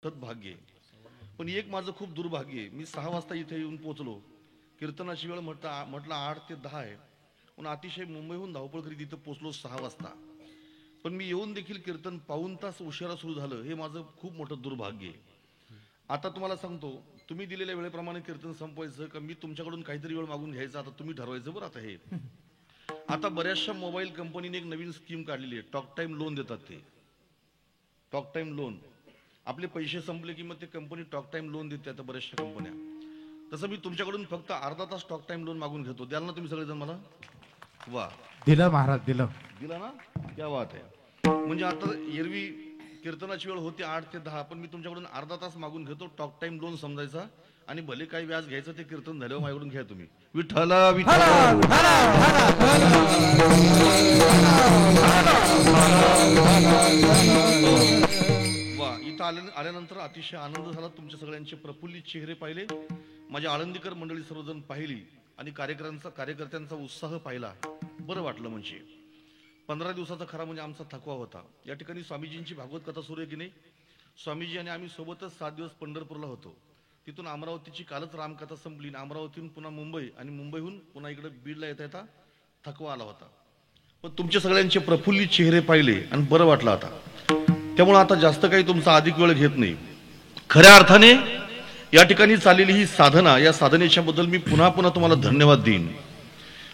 सद्भाग्य आहे. पण एक माझं खूप दुर्भाग्य आहे. मी 6 वाजता इथे येऊन पोहोचलो. कीर्तनाची वेळ म्हटलं 8 ते 10 आहे. पण अतिशय मुंबईहून धावपळ करीत इथं पोहोचलो 6 वाजता. पण मी येऊन देखील कीर्तन पाऊण तास उशिरा सुरू झालं, हे माझं खूप मोठं दुर्भाग्य आहे. आता तुम्हाला सांगतो, तुम्ही दिलेल्या वेळेप्रमाणे कीर्तन संपवायचं का मी तुमच्याकडून काहीतरी वेळ मागून घ्यायचा, आता तुम्ही ठरवायचं बरं. आता हे आता बऱ्याचशा मोबाईल कंपनीने एक नवीन स्कीम काढलेली आहे. टॉक टाइम लोन देतात ते. टॉक टाइम लोन, आपले पैसे संपले की मग ते कंपनी टॉक टाइम लोन देते. आता बऱ्याचशा कंपन्या, तसं मी तुमच्याकडून फक्त अर्धा तास टॉक टाइम लोन मागून घेतो. द्याल ना तुम्ही सगळेजण मला? वा, दिलं महाराज, दिलं ना, क्या बात आहे. म्हणजे आता एरवी कीर्तनाची वेळ होती 8 ते 10, पण मी तुमच्याकडून अर्धा तास मागून घेतो. टॉक टाइम लोन समजायचा आणि भले काही व्याज घ्यायचं ते कीर्तन झाल्यावर माझ्याकडून घ्या तुम्ही. विठ्ठला विठ्ठला. वा, इथं आल्यानंतर अतिशय आनंद झाला. तुमच्या सगळ्यांचे प्रफुल्लित चेहरे पाहिले, माझ्या आळंदीकर मंडळी सर्वजण पाहिली आणि कार्यकर्त्यांचा उत्साह पाहिला. बरं वाटलं. म्हणजे 15 दिवसाचा खरा म्हणजे आमचा थकवा होता. या ठिकाणी स्वामीजींची भागवत कथा सुरू आहे की नाही. स्वामीजी आणि आम्ही सोबतच 7 दिवस पंढरपूरला होतो. तिथून अमरावतीची कालच रामकथा संपली. अमरावतीहून पुन्हा मुंबई आणि मुंबईहून पुन्हा इकडे बीडला येता थकवा आला होता. पण तुमचे सगळ्यांचे प्रफुल्लित चेहरे पाहिले आणि बरं वाटलं आता. त्यामुळे आता जास्त काही तुमचा अधिक वेळ घेत नाही. खऱ्या अर्थाने या ठिकाणी चाललेली ही साधना, या साधनेच्या बद्दल मी पुन्हा तुम्हाला धन्यवाद देईन.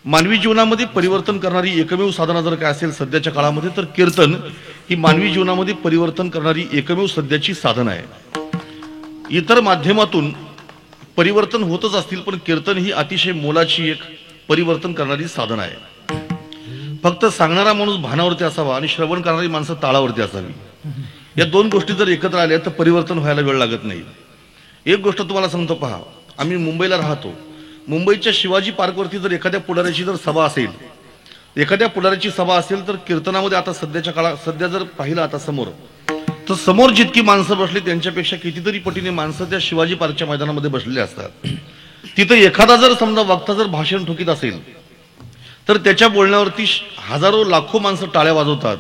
मानवी जीवनामध्ये परिवर्तन करणारी एकमेव साधना जर काय असेल सध्याच्या काळामध्ये, तर कीर्तन ही मानवी जीवनामध्ये परिवर्तन करणारी एकमेव सध्याची साधना आहे. इतर माध्यमातून परिवर्तन होतच असतील, पण कीर्तन ही अतिशय मोलाची एक परिवर्तन करणारी साधना आहे. फक्त सांगणारा माणूस भानावरती असावा आणि श्रवण करणारी माणसं ताळावरती असावी. या दोन गोष्टी जर एकत्र आल्या तर परिवर्तन व्हायला वेळ लागत नाही. एक गोष्ट तुम्हाला सांगतो, पहा, आम्ही मुंबईला राहतो. मुंबईच्या शिवाजी पार्कवरती जर एखाद्या पुढाऱ्याची जर सभा असेल, तर कीर्तनामध्ये आता सध्या जर पाहिलं आता समोर जितकी माणसं बसली त्यांच्यापेक्षा कितीतरी पटीने माणसं त्या शिवाजी पार्कच्या मैदानामध्ये बसलेले असतात. तिथं एखादा जर समजा वक्ता जर भाषण ठोकीत असेल तर त्याच्या बोलण्यावरती हजारो लाखो माणसं टाळ्या वाजवतात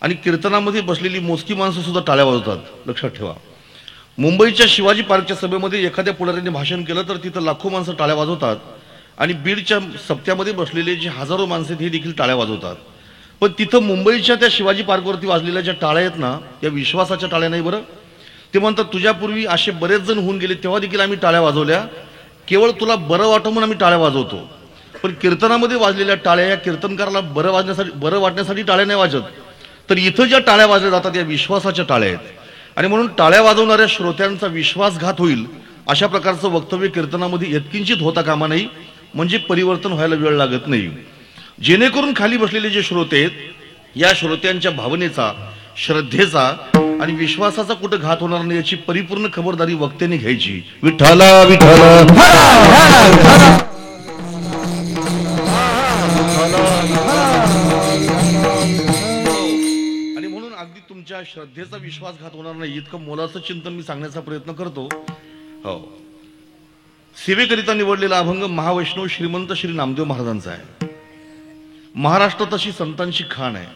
आणि कीर्तनामध्ये बसलेली मोजकी माणसं सुद्धा टाळ्या वाजवतात. लक्षात ठेवा, मुंबईच्या शिवाजी पार्कच्या सभेमध्ये एखाद्या पुढाऱ्याने भाषण केलं तर तिथं लाखो माणसं टाळ्या वाजवतात आणि बीडच्या सप्त्यामध्ये बसलेले जे हजारो माणसं आहेत हे देखील टाळ्या वाजवतात. पण तिथं मुंबईच्या त्या शिवाजी पार्कवरती वाजलेल्या ज्या टाळ्या आहेत ना, त्या विश्वासाच्या टाळ्या नाही बरं. ते म्हणतात तुझ्यापूर्वी असे बरेच जण होऊन गेले तेव्हा देखील आम्ही टाळ्या वाजवल्या, केवळ तुला बरं वाटो म्हणून आम्ही टाळ्या वाजवतो. पण कीर्तनामध्ये वाजलेल्या टाळ्या या कीर्तनकाराला बरं वाटण्यासाठी टाळ्या नाही वाजत, तर इथं ज्या टाळ्या वाजल्या जातात या विश्वासाच्या टाळ्या आहेत. आणि म्हणून टाळ्या वाजवणाऱ्या श्रोत्यांचा विश्वासघात होईल अशा प्रकारचं वक्तव्य कीर्तनामध्ये यत्किंचित होता कामा नाही, म्हणजे परिवर्तन व्हायला वेळ लागत नाही. जेणेकरून खाली बसलेले जे श्रोते आहेत या श्रोत्यांच्या भावनेचा, श्रद्धेचा आणि विश्वासाचा कुठं घात होणार नाही याची परिपूर्ण खबरदारी वक्त्यांनी घ्यायची. विठ्ठला विठ्ठला. आणि म्हणून अगदी तुमच्या श्रद्धेचा विश्वासघात होणार नाही इतकं मोलाचं चिंतन मी सांगण्याचा प्रयत्न करतो. हो, सेवेकरिता निवडलेला अभंग महावैष्णव श्रीमंत श्री नामदेव महाराजांचा आहे. महाराष्ट्रात अशी संतांची खाण आहे.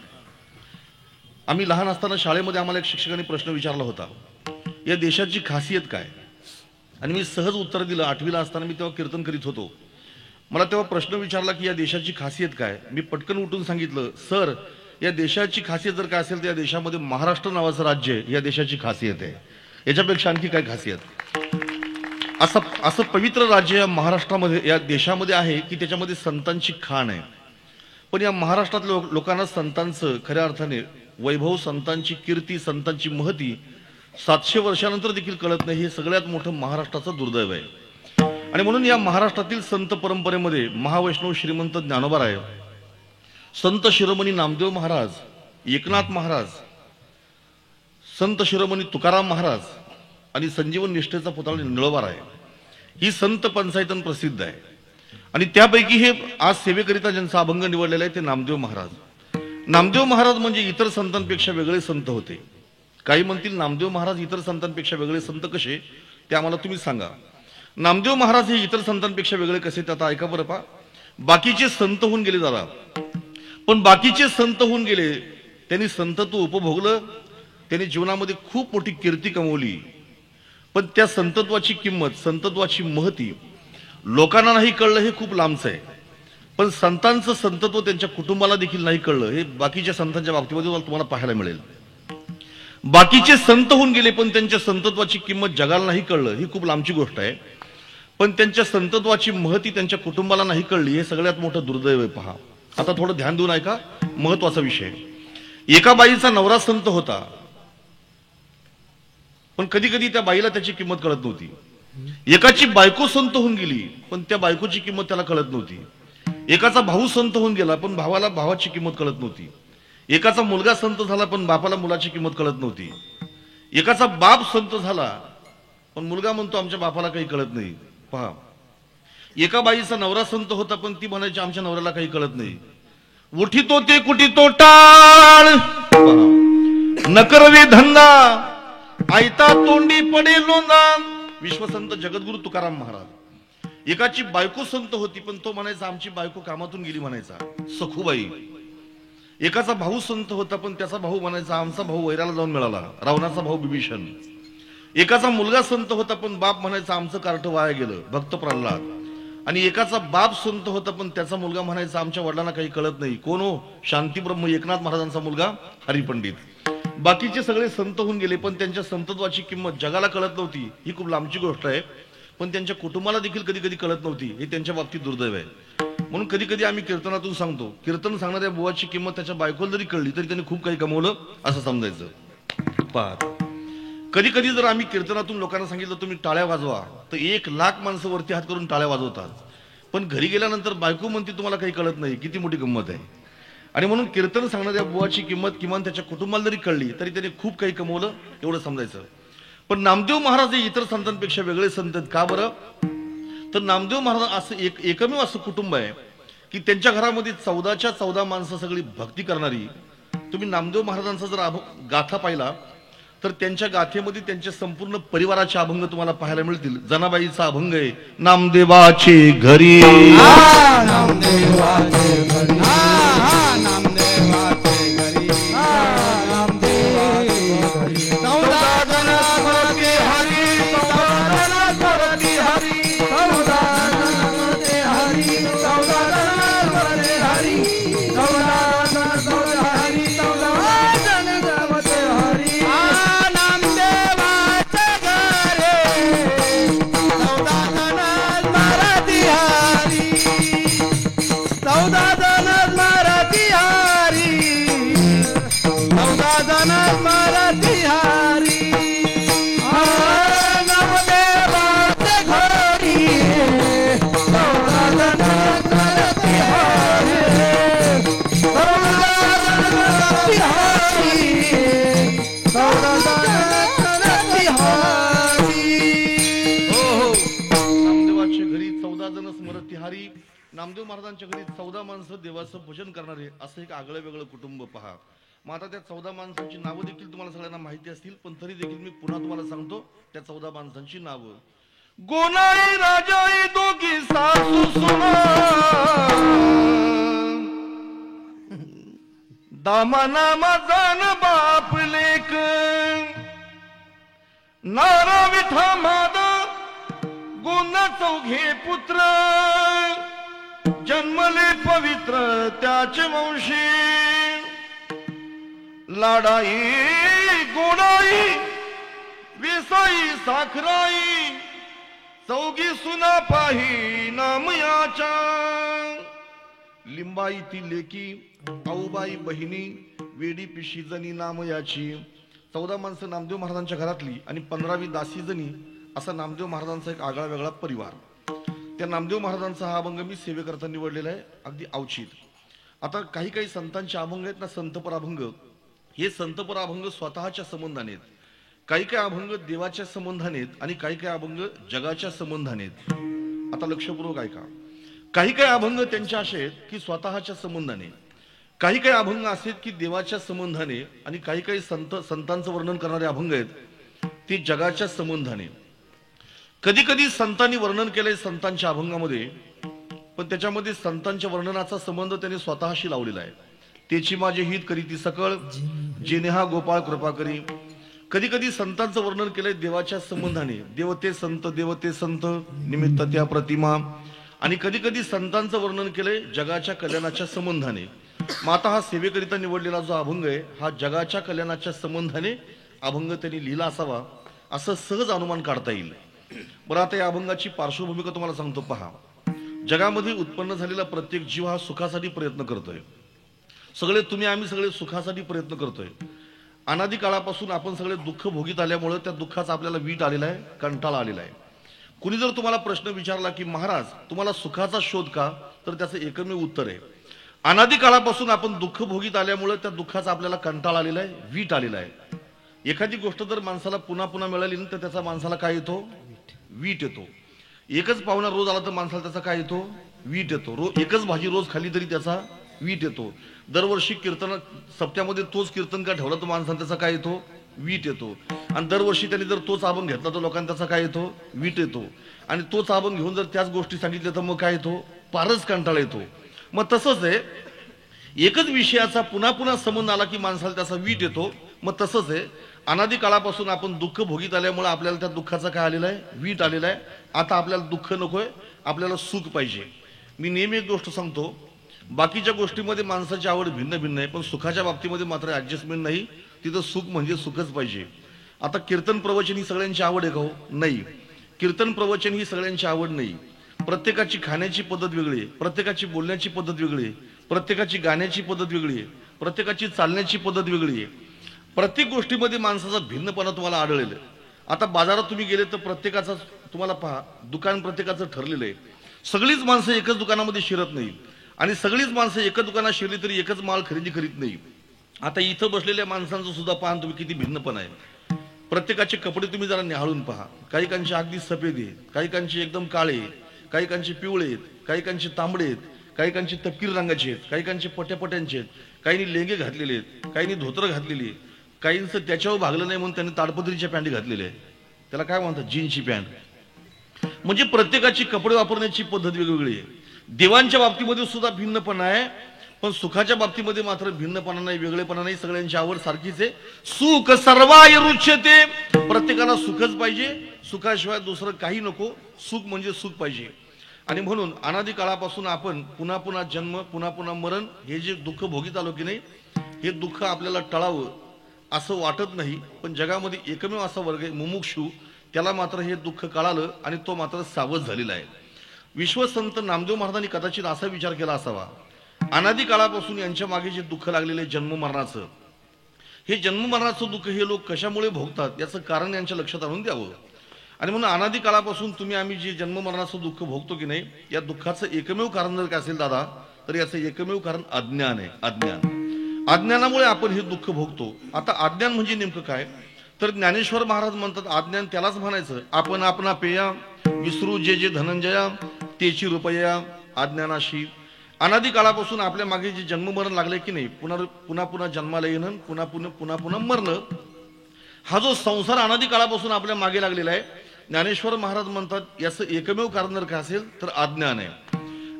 आम्ही लहान असताना शाळेमध्ये आम्हाला एक शिक्षकाने प्रश्न विचारला होता, या देशाची खासियत काय? आणि मी सहज उत्तर दिलं. 8वीला असताना मी तेव्हा कीर्तन करीत होतो. मला तेव्हा प्रश्न विचारला की या देशाची खासियत काय? मी पटकन उठून सांगितलं, सर, या देशाची खासियत जर काय असेल तर या देशामध्ये महाराष्ट्र नावाचं राज्य आहे, या देशाची खासियत आहे. याच्यापेक्षा आणखी काय खासियत? असं पवित्र राज्य या महाराष्ट्रामध्ये, या देशामध्ये आहे की त्याच्यामध्ये संतांची खाण आहे. पण या महाराष्ट्रातल्या लोकांना संतांचं खऱ्या अर्थाने वैभव, संतांची कीर्ती, संतांची महती 700 वर्षानंतर देखील कळत नाही. हे सगळ्यात मोठं महाराष्ट्राचं दुर्दैव आहे. आणि म्हणून या महाराष्ट्रातील संत परंपरेमध्ये महावैष्णव श्रीमंत ज्ञानोबाराय, संत शिरोमणी नामदेव महाराज, एकनाथ महाराज, संत शिरोमणी तुकाराम महाराज आणि संजीवन निष्ठेचा पुतळा निळोबाराय ही संत पंचायतन प्रसिद्ध आहे. आणि त्यापैकी हे आज सेवेकरिता ज्यांचा अभंग निवडलेला आहे ते नामदेव महाराज. नामदेव महाराज म्हणजे इतर संतांपेक्षा वेगळे संत होते. काही म्हणतील नामदेव महाराज इतर संतांपेक्षा वेगळे संत कसे, ते आम्हाला तुम्ही सांगा. नामदेव महाराज हे इतर संतांपेक्षा वेगळे कसे ते आता ऐका बरं. पा, बाकीचे संत होऊन गेले दादा, पण बाकीचे संत होऊन गेले, त्यांनी संतत्व उपभोगलं, त्यांनी जीवनामध्ये खूप मोठी कीर्ती कमवली. पण त्या संतत्वाची किंमत, संतत्वाची महती लोकांना नाही कळलं हे खूप लांबचं आहे. पण संतांचं संतत्व त्यांच्या कुटुंबाला देखील नाही कळलं हे बाकीच्या संतांच्या बाबतीमध्ये तुम्हाला पाहायला मिळेल. बाकीचे संत होऊन गेले पण त्यांच्या संतत्वाची किंमत जगाला नाही कळलं ही खूप लांबची गोष्ट आहे. पण त्यांच्या संतत्वाची महती त्यांच्या कुटुंबाला नाही कळली हे सगळ्यात मोठं दुर्दैव आहे. पहा आता थोडं ध्यान देऊन ऐका, महत्वाचा विषय. एका बाईचा नवरा संत होता पण कधी कधी त्या बाईला त्याची किंमत कळत नव्हती. एकाची बायको संत होऊन गेली पण त्या बायकोची किंमत त्याला कळत नव्हती. एकाचा भाऊ संत होऊन गेला पण भावाला भावाची किंमत कळत नव्हती. एकाचा मुलगा संत झाला पण बापाला मुलाची किंमत कळत नव्हती. एकाचा बाप संत झाला पण मुलगा म्हणतो आमच्या बापाला काही कळत नाही. पहा, एका बाईचा नवरा संत होता पण ती म्हणायची आमच्या नवऱ्याला काही कळत नाही. उठितो ते कुठितो टाळ, नकरवी धंदा आयता तोंडी पडे लोंदा. विश्वसंत जगद्गुरु तुकाराम महाराज. एकाची बायको संत होती पण तो म्हणायचा आमची बायको कामातून गेली म्हणायचा, सखूबाई. एकाचा भाऊ संत होता पण त्याचा भाऊ म्हणायचा आमचा भाऊ वैराला जाऊन मिळाला, रावणाचा भाऊ बिभीषण. एकाचा मुलगा संत होता पण बाप म्हणायचा आमचं कार्ट वाया गेलं, भक्त प्रल्हाद. आणि एकाचा बाप संत होता पण त्याचा मुलगा म्हणायचा आमच्या वडिलांना काही कळत नाही. कोण हो? शांतीब्रह्म एकनाथ महाराजांचा मुलगा हरिपंडित. बाकीचे सगळे संत होऊन गेले पण त्यांच्या संतत्वाची किंमत जगाला कळत नव्हती ही खूप लांबची गोष्ट आहे. पण त्यांच्या कुटुंबाला देखील कधी कधी कळत नव्हती हे त्यांच्या बाबतीत दुर्दैव आहे. म्हणून कधी कधी आम्ही कीर्तनातून सांगतो, कीर्तन सांगणाऱ्या बुवाची किंमत त्याच्या बायकोला जरी कळली तरी त्यांनी खूप काही कमवलं असं समजायचं. पहा, कधी कधी जर आम्ही कीर्तनातून लोकांना सांगितलं तुम्ही टाळ्या वाजवा तर 1,00,000 माणसं वरती हात करून टाळ्या वाजवतात. पण घरी गेल्यानंतर बायको म्हणते तुम्हाला काही कळत नाही. किती मोठी गंमत आहे. आणि म्हणून कीर्तन सांगणाऱ्या बुवाची किंमत किमान त्याच्या कुटुंबाला जरी कळली तरी त्याने खूप काही कमवलं एवढं समजायचं. पण नामदेव महाराज हे इतर संतांपेक्षा वेगळे संत आहेत. का बरं? तर नामदेव महाराज असं एकमेव असं कुटुंब आहे की त्यांच्या घरामध्ये 14च्या 14 माणसं सगळी भक्ती करणारी. तुम्ही नामदेव महाराजांचा जर गाथा पाहिला तर त्यांच्या गाथेमध्ये त्यांच्या संपूर्ण परिवाराचे अभंग तुम्हाला पाहायला मिळतील. जनाबाईचा अभंग आहे नामदेवाचे घरी, नामदेवाचे घरी, नामदेवाचे घरी, नामदेव महाराजांच्या घरी 14 माणसं देवाचं भजन करणारे असं एक आगळं वेगळं कुटुंब. पहा, मग आता त्या 14 माणसांची नावं देखील तुम्हाला सगळ्यांना माहिती असतील पण तरी देखील मी पुन्हा तुम्हाला सांगतो त्या 14 माणसांची नावं. गोनाई राजाई दोघी सासू सुना, दामाना माझान बाप लेक, नारा विठा मादा गोंद चौघे पुत्र, जन्मले पवित्र त्याचे वंशी, लाडाई गोडाई विसाई साखराई, चौघी सुना पाही नाम याच्या, लिंबाई ती लेकी, आऊबाई बहिणी, वेडी पिशी जणी नाम याची. 14 माणसं नामदेव महाराजांच्या घरातली आणि 15वी दासी जणी असा नामदेव महाराजांचा एक आगळा वेगळा परिवार. त्या नामदेव महाराजांचा हा अभंग मी सेवेकरता निवडलेला आहे, अगदी अवचित. आता काही काही संतांचे अभंग आहेत ना, संतपर अभंग. हे संतपर अभंग स्वतःच्या संबंधाने आहेत, काही काही अभंग देवाच्या संबंधाने आहेत आणि काही काही अभंग जगाच्या संबंधाने आहेत. आता लक्षपूर्वक ऐका. काही काही अभंग त्यांच्या असे आहेत की स्वतःच्या संबंधाने, काही काही अभंग असे आहेत की देवाच्या संबंधाने, आणि काही काही संतांचं वर्णन करणारे अभंग आहेत ते जगाच्या संबंधाने. कधी कधी संतांनी वर्णन केलंय संतांच्या अभंगामध्ये पण त्याच्यामध्ये संतांच्या वर्णनाचा संबंध त्याने स्वतःशी लावलेला आहे. तेची माझे हित करी ती सकळ, जेने हा गोपाळ कृपा करी. कधी कधी संतांचं वर्णन केलंय देवाच्या संबंधाने, देवते संत निमित्त त्या प्रतिमा, आणि कधी कधी संतांचं वर्णन केलंय जगाच्या कल्याणाच्या संबंधाने. मग आता हा सेवेकरिता निवडलेला जो अभंग आहे हा जगाच्या कल्याणाच्या संबंधाने अभंग त्यांनी लिहिला असावा असं सहज अनुमान काढता येईल. बरं, आता या अभंगाची पार्श्वभूमिका तुम्हाला सांगतो. पहा, जगामध्ये उत्पन्न झालेला प्रत्येक जीव हा सुखासाठी प्रयत्न करतोय. तुम्ही आम्ही सगळे सुखासाठी प्रयत्न करतोय. अनादी काळापासून आपण सगळे दुःख भोगीत आल्यामुळे त्या दुःखाचा आपल्याला वीट आलेला आहे, कंटाळा आलेला आहे. कुणी जर तुम्हाला प्रश्न विचारला की महाराज तुम्हाला सुखाचा शोध का, तर त्याचं एकमेव उत्तर आहे अनादी काळापासून आपण दुःख भोगीत आल्यामुळे त्या दुःखाचा आपल्याला कंटाळा आलेला आहे, वीट आलेला आहे. एखादी गोष्ट जर माणसाला पुन्हा पुन्हा मिळाली तर त्याचा माणसाला काय येतो, वीट येतो. एकच पाहुणा रोज आला तर माणसाला त्याचा काय येतो, वीट येतो. एकच भाजी रोज खाली तरी त्याचा वीट येतो. दरवर्षी कीर्तन सप्त्यामध्ये तोच कीर्तन का ठेवला तर माणसाला त्याचा काय येतो, वीट येतो. आणि दरवर्षी त्यांनी जर तोच अभंग घेतला तर लोकांना त्याचा काय येतो, वीट येतो. आणि तोच अभंग घेऊन जर त्याच गोष्टी सांगितल्या तर मग काय येतो, फारच कंटाळा येतो. मग तसंच आहे, एकच विषयाचा पुन्हा पुन्हा संबंध आला की माणसाला त्याचा वीट येतो. मग तसंच आहे, अनादी काळापासून आपण दुःख भोगीत आल्यामुळे आपल्याला त्या दुःखाचा काय आलेला आहे, वीट आलेला आहे. आता आपल्याला दुःख नकोय, आपल्याला सुख पाहिजे. मी नेहमी एक गोष्ट सांगतो, बाकीच्या गोष्टीमध्ये माणसाची आवड भिन्न भिन्न आहे, पण सुखाच्या बाबतीमध्ये मात्र ऍडजस्टमेंट नाही. तिथं सुख म्हणजे सुखच पाहिजे. आता कीर्तन प्रवचन ही सगळ्यांची आवड आहे का हो, नाही. कीर्तन प्रवचन ही सगळ्यांची आवड नाही. प्रत्येकाची खाण्याची पद्धत वेगळी आहे, प्रत्येकाची बोलण्याची पद्धत वेगळी आहे, प्रत्येकाची गाण्याची पद्धत वेगळी आहे, प्रत्येकाची चालण्याची पद्धत वेगळी आहे. प्रत्येक गोष्टीमध्ये माणसाचा भिन्नपणा तुम्हाला आढळेल. आता बाजारात तुम्ही गेले तर प्रत्येकाचा तुम्हाला पहा, दुकान प्रत्येकाचं ठरलेलं आहे. सगळीच माणसं एकच दुकानामध्ये शिरत नाही, आणि सगळीच माणसं एकच दुकानात शिरली तरी एकच माल खरेदी करीत नाही. आता इथं बसलेल्या माणसांचं सुद्धा पाहा तुम्ही किती भिन्नपणा आहे. प्रत्येकाचे कपडे तुम्ही जरा निहाळून पहा. काही कांचे अगदी सफेद आहेत, काही कांचे एकदम काळे, काही कांचे पिवळे आहेत, काही कांचे तांबडे आहेत, काही कांचे तपकीर रंगाचे आहेत, काही कांचे पट्यापट्यांचे आहेत, काहींनी लेंगे घातलेले आहेत, काहींनी धोतर घातलेली आहे, काहींचं त्याच्यावर भागलं नाही म्हणून त्यांनी ताडपत्रीच्या पॅन्ट घातलेल्या आहे, त्याला काय म्हणतात, जीन्सची पॅन्ट. म्हणजे प्रत्येकाची कपडे वापरण्याची पद्धत वेगवेगळी आहे. देवांच्या बाबतीमध्ये सुद्धा भिन्नपणा आहे, पण सुखाच्या बाबतीमध्ये मात्र भिन्नपणा नाही, वेगळेपणा नाही. सगळ्यांची आवड सारखीच आहे. सुख सर्वाय रुच्यते, प्रत्येकाला सुखच पाहिजे, सुखाशिवाय दुसरं काही नको. सुख म्हणजे सुख पाहिजे. आणि म्हणून अनादी काळापासून आपण पुन्हा पुन्हा जन्म, पुन्हा पुन्हा मरण, हे जे दुःख भोगीत आलो की नाही, हे दुःख आपल्याला टळावं असं वाटत नाही. पण जगामध्ये एकमेव असा वर्ग आहे मुमुक्षू, त्याला मात्र हे दुःख कळालं आणि तो मात्र सावध झालेला आहे. विश्वसंत नामदेव महाराजांनी कदाचित असा विचार केला असावा, अनादी काळापासून यांच्या मागे जे दुःख लागलेले जन्म मरणाचं, हे जन्म मरणाचं दुःख हे लोक कशामुळे भोगतात याचं कारण यांच्या लक्षात आणून द्यावं. आणि म्हणून अनादी काळापासून तुम्ही आम्ही जे जन्म मरणाचं दुःख भोगतो की नाही, या दुःखाचं एकमेव कारण जर काय असेल दादा, तर याचं एकमेव कारण अज्ञान आहे. अज्ञानामुळे आपण हे दुःख भोगतो. आता अज्ञान म्हणजे नेमकं काय, तर ज्ञानेश्वर महाराज म्हणतात अज्ञान त्यालाच म्हणायचं, आपण आपणा पेया विसरू जे जे धनंजया तेची रुपया अज्ञानाशी. अनादी काळापासून आपल्या मागे जे जन्म मरण लागले की नाही, पुन्हा पुन्हा जन्माला येणं, पुन्हा पुन्हा मरणं, हा जो संसार अनादी काळापासून आपल्या मागे लागलेला आहे, ज्ञानेश्वर महाराज म्हणतात याचं एकमेव कारण जर काय असेल तर अज्ञान आहे.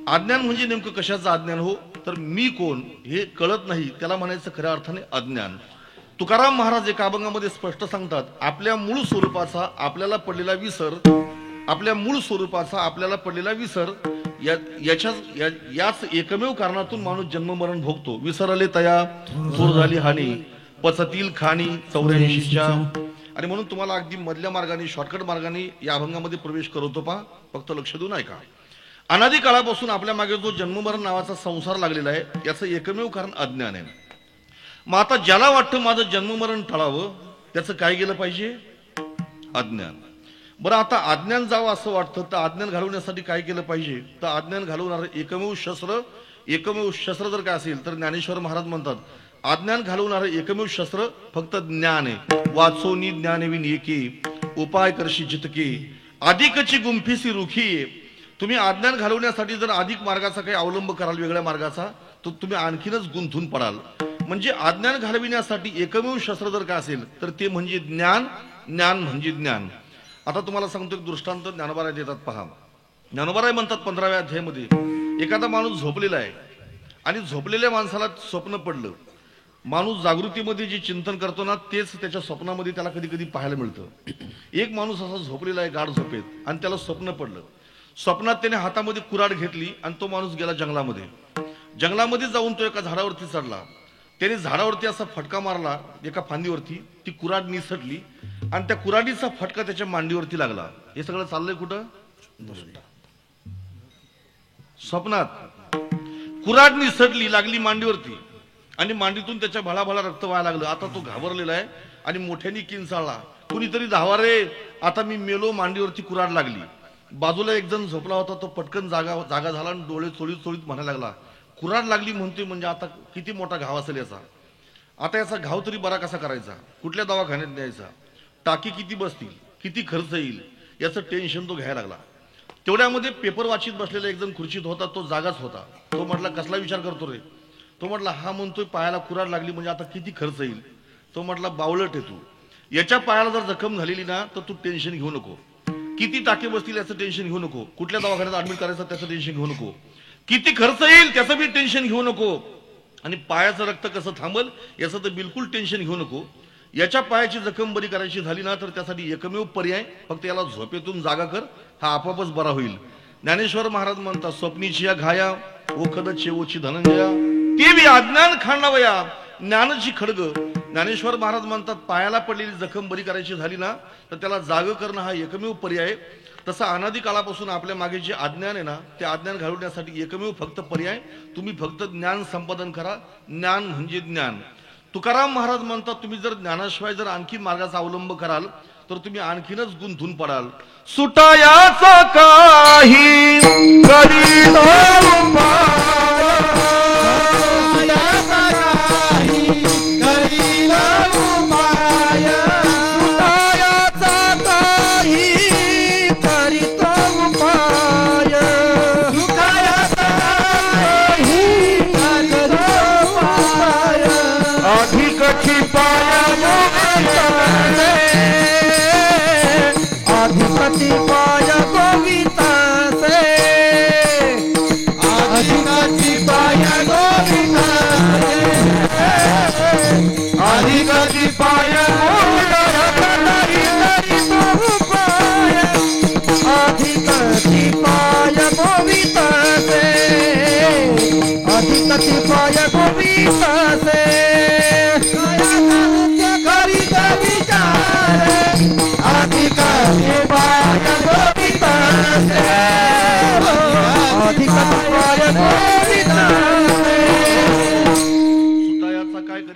अज्ञान म्हणजे नेमकं कशाचं अज्ञान हो, तर मी कोण हे कळत नाही, त्याला म्हणायचं खऱ्या अर्थाने अज्ञान. तुकाराम महाराज एका अभंगामध्ये स्पष्ट सांगतात, आपल्या मूळ स्वरूपाचा आपल्याला पडलेला विसर, आपल्या मूळ स्वरूपाचा आपल्याला पडलेला विसर, याच एकमेव कारणातून माणूस जन्म मरण भोगतो. विसरले तया दूर झाली हानी, पचतील खाणी 84च्या. आणि म्हणून तुम्हाला अगदी मधल्या मार्गाने, शॉर्टकट मार्गाने या अभंगामध्ये प्रवेश करवतो. पहा, फक्त लक्ष देऊन ऐका. अनादी काळापासून आपल्या मागे जो जन्ममरण नावाचा संसार लागलेला आहे, याचं एकमेव कारण अज्ञान आहे. मग आता ज्याला वाटतं माझं जन्ममरण टळावं, त्याचं काय गेलं पाहिजे, अज्ञान. बरं, आता अज्ञान जावं असं वाटतं, तर अज्ञान घालवण्यासाठी काय केलं पाहिजे, तर अज्ञान घालवणार एकमेव शस्त्र जर काय असेल तर ज्ञानेश्वर महाराज म्हणतात, अज्ञान घालवणार एकमेव शस्त्र फक्त ज्ञान आहे. वाचोनी ज्ञानविन एके उपाय करशी जितके अधिकची गुंफीसी रुखी. तुम्ही अज्ञान घालवण्यासाठी जर अधिक मार्गाचा काही अवलंब कराल, वेगळ्या मार्गाचा, तर तुम्ही आणखीनच गुंतून पडाल. म्हणजे अज्ञान घालविण्यासाठी एकमेव शस्त्र जर काय असेल तर ते म्हणजे ज्ञान. ज्ञान म्हणजे ज्ञान. आता तुम्हाला सांगतो एक दृष्टांत ज्ञानोबाराय देतात. पहा, ज्ञानोबाराय म्हणतात 15व्या अध्यायामध्ये, एखादा माणूस झोपलेला आहे आणि झोपलेल्या माणसाला स्वप्न पडलं. माणूस जागृतीमध्ये जे चिंतन करतो ना तेच त्याच्या स्वप्नामध्ये त्याला कधी कधी पाहायला मिळतं. एक माणूस असा झोपलेला आहे गाढ झोपेत आणि त्याला स्वप्न पडलं. स्वप्नात त्याने हातामध्ये कुऱ्हाड घेतली आणि तो माणूस गेला जंगलामध्ये. जंगलामध्ये जाऊन तो एका झाडावरती चढला. त्याने झाडावरती असा फटका मारला एका फांदीवरती, ती कुऱ्हाड निसटली आणि त्या कुऱ्हाडीचा फटका त्याच्या मांडीवरती लागला. हे सगळं चाललंय कुठं? स्वप्नात. कुऱ्हाड निसटली, लागली मांडीवरती आणि मांडीतून त्याच्या भळाभळा रक्त व्हायला लागलं. आता तो घाबरलेला आहे आणि मोठ्याने किंचाळला, कुणीतरी धावा रे, आता मी मेलो, मांडीवरती कुऱ्हाड लागली. बाजूला एक जण झोपला होता, तो पटकन जागा झाला आणि डोळे चोळीत चोळीत म्हणायला लागला, कुऱ्हाड लागली म्हणतोय म्हणजे आता किती मोठा घाव असेल याचा. आता याचा घाव तरी बरा कसा करायचा, कुठल्या दवाखान्यात न्यायचा, टाकी किती बसतील, किती खर्च येईल, याचं टेन्शन तो घ्यायला लागला. तेवढ्यामध्ये पेपर वाचित बसलेला एक जण खुर्चीत होता, तो जागाच होता. तो म्हटला, कसला विचार करतो रे? तो म्हटला, हा म्हणतोय पायाला कुऱ्हाड लागली म्हणजे आता किती खर्च येईल. तो म्हटला, बावळट आहे तू, याच्या पायाला जर जखम झालेली ना तर तू टेन्शन घेऊ नको. किती टाके बसतील याचं टेन्शन घेऊ नको, कुठल्या दवाखान्यात ऍडमिट करायचं त्याचं टेन्शन घेऊ नको, किती खर्च येईल त्याचं बी टेन्शन घेऊ नको, आणि पायाचं रक्त कसं थांबल याचं तर बिलकुल टेन्शन घेऊ नको. याच्या पायाची जखम बरी करायची झाली ना तर त्यासाठी एकमेव पर्याय फक्त याला झोपेतून जागा कर, हा आपोआपच बरा होईल. ज्ञानेश्वर महाराज म्हणतात, स्वप्नीची या घाया ओखद चेवोची धनंजया, ते बी अज्ञान खाणावया ज्ञानाची खडग. ज्ञानेश्वर महाराज म्हणतात, पायाला पडलेली जखम बरी करायची झाली ना तर त्याला जाग करणं हा एकमेव पर्याय. तसा अनादी काळापासून आपल्या मागे जे अज्ञान आहे ना ते अज्ञान घालवण्यासाठी एकमेव फक्त पर्याय, तुम्ही फक्त ज्ञान संपादन करा. ज्ञान म्हणजे ज्ञान. तुकाराम महाराज म्हणतात, तुम्ही जर ज्ञानाशिवाय जर आणखी मार्गाचा अवलंब कराल तर तुम्ही आणखीनच गुंतून पडाल. सुटायाचा काही करीत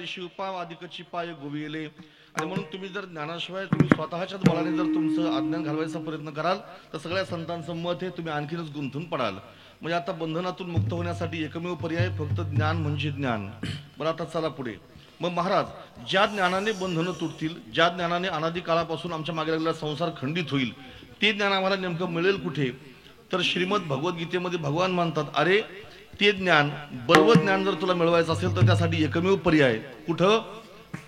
शिवपाव अधिकची पाय गोविले. आणि म्हणून तुम्ही जर ज्ञानाशिवाय तुम्ही स्वतःच्याच बळाने जर तुमचं अज्ञान घालवायचा प्रयत्न कराल तर सगळ्या संतांचं मत आहे तुम्ही आणखीनच गुंतून पडाल. म्हणजे आता बंधनातून मुक्त होण्यासाठी एकमेव पर्याय फक्त ज्ञान म्हणजे ज्ञान. बरं, आता चला पुढे. मग महाराज, ज्या ज्ञानाने बंधनं तुटतील, ज्या ज्ञानाने अनादी काळापासून आमच्या मागे लागलेला संसार खंडित होईल, ते ज्ञान आम्हाला नेमकं मिळेल कुठे? तर श्रीमद भगवद्गीतेमध्ये भगवान म्हणतात, अरे ते ज्ञान, बर्व ज्ञान जर तुला मिळवायचं असेल तर त्यासाठी एकमेव पर्याय कुठं?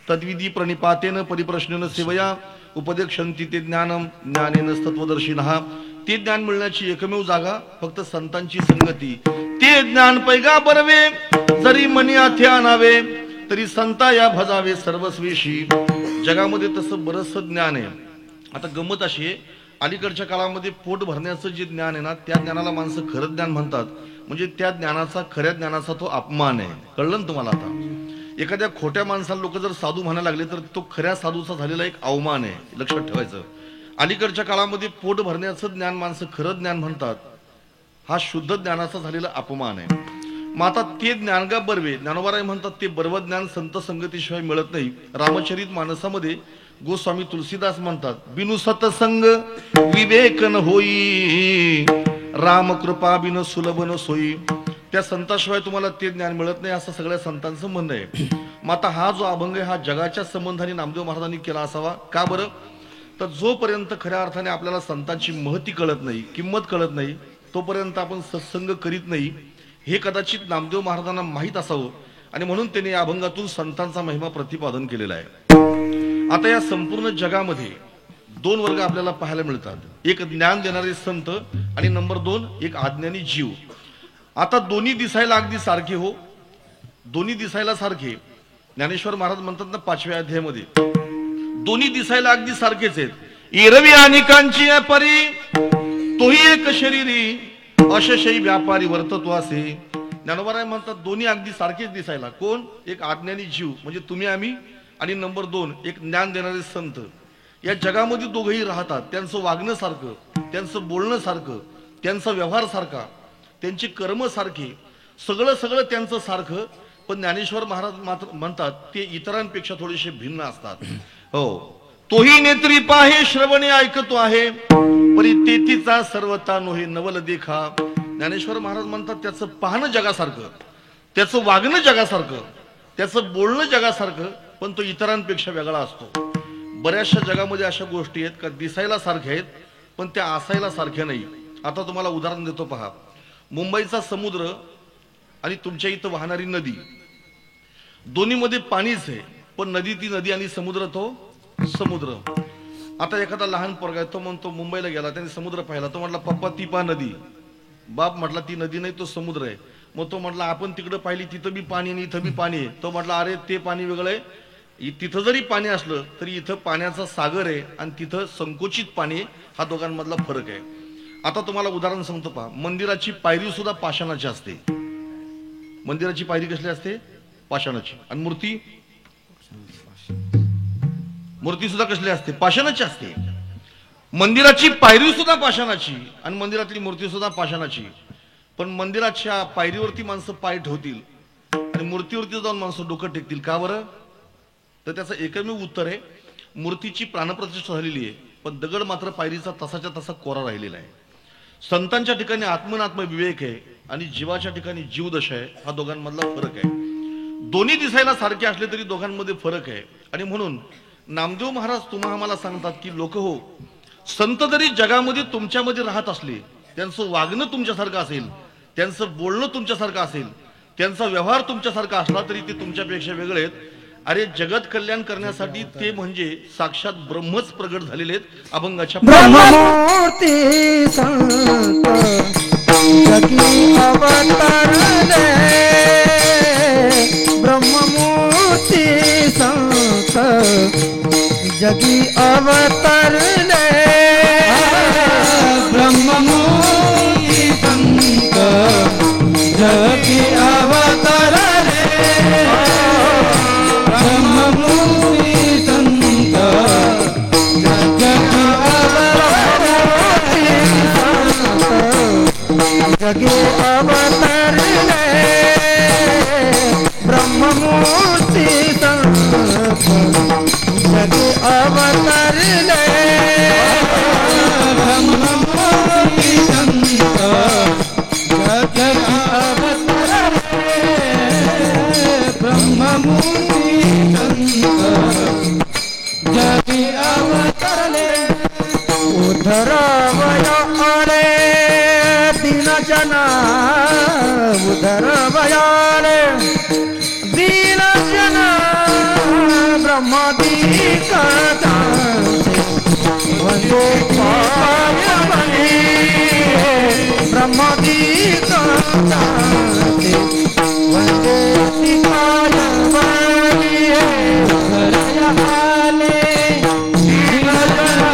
तद्विधी प्रणिपातेन परिप्रश्नेन सेवया उपदेक्षन्ति ते ज्ञानम ज्ञानेन तत्वदर्शिनः. ते ज्ञान मिळण्याची एकमेव जागा फक्त संतांची संगती. ते ज्ञान पैगा बरवे जरी मनी आथे आणावे तरी संता या भजावे सर्वस्वेशी. जगामध्ये तसं बरंचसं ज्ञान आहे. आता गंमत अशी आहे, अलीकडच्या काळामध्ये पोट भरण्याचं जे ज्ञान आहे ना त्या ज्ञानाला माणसं खरं ज्ञान म्हणतात. म्हणजे त्या ज्ञानाचा, खऱ्या ज्ञानाचा तो अपमान आहे. कळलं ना तुम्हाला? आता एखाद्या खोट्या माणसाला लोक जर साधू म्हणायला लागले तर तो खऱ्या साधूचा झालेला एक अवमान आहे, लक्षात ठेवायचं. अलीकडच्या काळामध्ये पोट भरण्याचं ज्ञान माणसं खरं ज्ञान म्हणतात, हा शुद्ध ज्ञानाचा झालेला अपमान आहे. मग आता ते ज्ञानगा बर्वे, ज्ञानोबाराय म्हणतात ते बर्व ज्ञान संत संगतीशिवाय मिळत नाही. रामचरित मानसामध्ये गोस्वामी तुलसीदास म्हणतात, बिनु सतसंग विवेक न होई, राम कृपा बिन सुलभ न सोयी. त्या संताशिवाय तुम्हाला ते ज्ञान मिळत नाही असं सगळ्या संतांचं म्हणणं आहे. मग आता हा जो अभंग आहे हा जगाच्या संबंधाने नामदेव महाराजांनी केला असावा. का बरं? तर जोपर्यंत खऱ्या अर्थाने आपल्याला संतांची महती कळत नाही, किंमत कळत नाही, तोपर्यंत आपण सत्संग करीत नाही. हे कदाचित नामदेव महाराजांना माहीत असावं आणि म्हणून त्यांनी या अभंगातून संतांचा महिमा प्रतिपादन केलेला आहे. आता या संपूर्ण जगामध्ये दोन वर्ग आपल्याला पाहायला मिळतात, एक ज्ञान देणारे संत आणि नंबर 2 एक अज्ञानी जीव. आता दोन्ही दिसायला अगदी सारखे, हो दोन्ही दिसायला सारखे, ज्ञानेश्वर महाराज म्हणतात ना 5व्या अध्यायामध्ये, दोन्ही दिसायला अगदी सारखेच आहेत. एरवी अनेकांची परी तोही एक शरीरी अशेषही व्यापारी वर्ततो असे. ज्ञानोबा म्हणतात दोन्ही अगदी सारखेच दिसायला. कोण? एक अज्ञानी जीव म्हणजे तुम्ही आम्ही, आणि नंबर 2 एक ज्ञान देणारे संत. या जगामध्ये दोघंही राहतात. त्यांचं वागणं सारखं, त्यांचं बोलणं सारखं, त्यांचा व्यवहार सारखा, त्यांची कर्म सारखी, सगळं त्यांचं सारखं. पण ज्ञानेश्वर महाराज मात्र म्हणतात ते इतरांपेक्षा थोडेसे भिन्न असतात. हो, तोही नेत्री पाहे श्रवणे ऐकतो आहे, परी तेथीचा सर्वता नोहे नवल देखा. ज्ञानेश्वर महाराज म्हणतात त्याचं पाहणं जगासारखं, त्याचं वागणं जगासारखं, त्याचं बोलणं जगासारखं, पण तो इतरांपेक्षा वेगळा असतो. बऱ्याचशा जगामध्ये अशा गोष्टी आहेत का दिसायला सारख्या आहेत पण त्या असायला सारख्या नाही. आता तुम्हाला उदाहरण देतो पहा. मुंबईचा समुद्र आणि तुमच्या इथं वाहणारी नदी, दोन्हीमध्ये पाणीच आहे, पण नदी ती नदी आणि समुद्र तो समुद्र. आता एखादा लहान पोरगा तो म्हणतो मुंबईला गेला, त्याने समुद्र पाहिला, तो म्हटला पप्पा ती पहा नदी. बाप म्हटला ती नदी नाही तो समुद्र आहे. मग तो म्हटला आपण तिकडे पाहिली तिथं बी पाणी आणि इथं बी पाणी आहे. तो म्हटला अरे ते पाणी वेगळं आहे, तिथं जरी पाणी असलं तरी इथं पाण्याचा सागर आहे आणि तिथं संकुचित पाणी आहे. हा दोघांमधला फरक आहे. आता तुम्हाला उदाहरण सांगतो पहा. मंदिराची पायरी सुद्धा पाषाणाची असते. मंदिराची पायरी कसली असते? पाषाणाची. आणि मूर्ती सुद्धा कसली असते? पाषाणाची असते. मंदिराची पायरी सुद्धा पाषाणाची आणि मंदिरातली मूर्ती सुद्धा पाषाणाची. पण मंदिराच्या पायरीवरती माणसं पाय ठेवतील आणि मूर्तीवरती जाऊन माणसं डोकं टेकतील. का बरं? तर त्याचं एकमेव उत्तर आहे, मूर्तीची प्राणप्रतिष्ठा झालेली आहे पण दगड मात्र पायरीचा तसाच्या तसा कोरा राहिलेला आहे. संतांच्या ठिकाणी आत्मनात्म विवेक आहे आणि जीवाच्या ठिकाणी जीवदशा आहे. हा दोघांमधला फरक आहे. दोन्ही दिसायला सारखे असले तरी दोघांमध्ये फरक आहे. आणि म्हणून नामदेव महाराज तुम्हा आम्हाला सांगतात की लोक हो, संत जरी जगामध्ये तुमच्यामध्ये राहत असले, त्यांचं वागणं तुमच्यासारखं असेल, त्यांचं बोलणं तुमच्यासारखं असेल, त्यांचा व्यवहार तुमच्यासारखा असला तरी ते तुमच्यापेक्षा वेगळे आहेत. अरे जगत कल्याण करण्यासाठी ते म्हणजे साक्षात ब्रह्मच प्रगट झालेले आहेत. अभंगाच्या ब्रह्ममूर्ती संत जगी अवतरले, ब्रह्ममूर्ती संत जगी अवतरले, ब्रह्ममूर्ती संत जगी अवतरले, ब्रह्ममूर्ती संत जगी अवतरले, ब्रह्ममूर्ती संत जगी अवतरले, ब्रह्ममूर्ती संत जगी अवतरले, ब्रह्ममूर्ती संत जगी अवतरले. उद्धरवया आले दीन जना, उद्धरवयाले दीन जना, ब्रह्मदीकता वंदे पावनी, ब्रह्मदीकता वंदे पावनी. उद्धरवया आले दीन जना,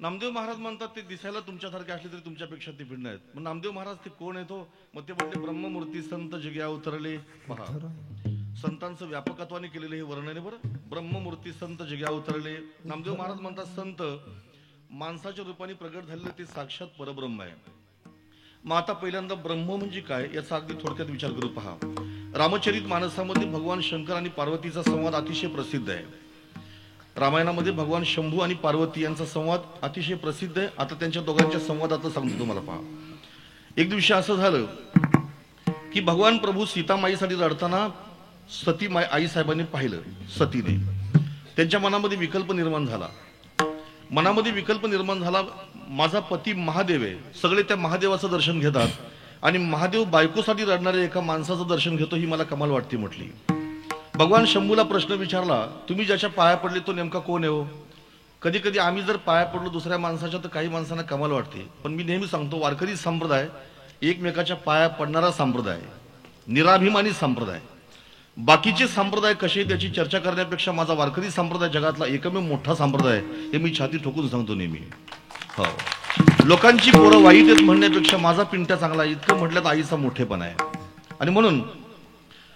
नामदेव महाराज म्हणतात ते दिसायला तुमच्यासारखे असले तरी तुमच्यापेक्षा ते भिन्न आहेत. मग नामदेव महाराज ते कोण आहे? तो मग ते म्हणले ब्रह्ममूर्ती संत जगी अवतरले. पहा, संतांचं व्यापकत्वाने केलेले हे वर्णन आहे बरं. ब्रह्ममूर्ती संत जगी अवतरले. नामदेव महाराज म्हणतात संत माणसाच्या रूपाने प्रगट झालेले ते साक्षात परब्रह्म आहे. मग आता पहिल्यांदा ब्रह्म म्हणजे काय याचा अगदी थोडक्यात विचार करू. पहा, रामचरित मानसामध्ये भगवान शंकर आणि पार्वतीचा संवाद अतिशय प्रसिद्ध आहे. रामायणामध्ये भगवान शंभू आणि पार्वती यांचा संवाद अतिशय प्रसिद्ध आहे. आता त्यांच्या दोघांच्या संवादाचं सांगतो तुम्हाला. पहा, एक दिवशी असं झालं की भगवान प्रभू सीतामाईसाठी रडताना आई साहेबांनी पाहिलं. सतीने त्यांच्या मनामध्ये विकल्प निर्माण झाला मनामध्ये विकल्प निर्माण झाला, माझा पती महादेव आहे, सगळे त्या महादेवाचं दर्शन घेतात आणि महादेव बायकोसाठी रडणाऱ्या एका माणसाचं दर्शन घेतो, ही मला कमाल वाटते म्हटली. भगवान शंभूला प्रश्न विचारला, तुम्ही ज्याच्या पाया पडले तो नेमका कोण आहे हो? कधी कधी आम्ही जर पाया पडलो दुसऱ्या माणसाच्या तर काही माणसांना कमाल वाटते, पण मी नेहमी सांगतो वारकरी संप्रदाय एकमेकाच्या पाया पडणारा संप्रदाय, निराभिमानी संप्रदाय. बाकीचे संप्रदाय कसे त्याची चर्चा करण्यापेक्षा माझा वारकरी संप्रदाय जगातला एकमेव मोठा संप्रदाय हे मी छाती ठोकून सांगतो नेहमी. हो, लोकांची पोरं वाईट आहेत म्हणण्यापेक्षा माझा पिंट्या चांगला इतकं म्हटल्यात आईचा मोठेपणा आहे. आणि म्हणून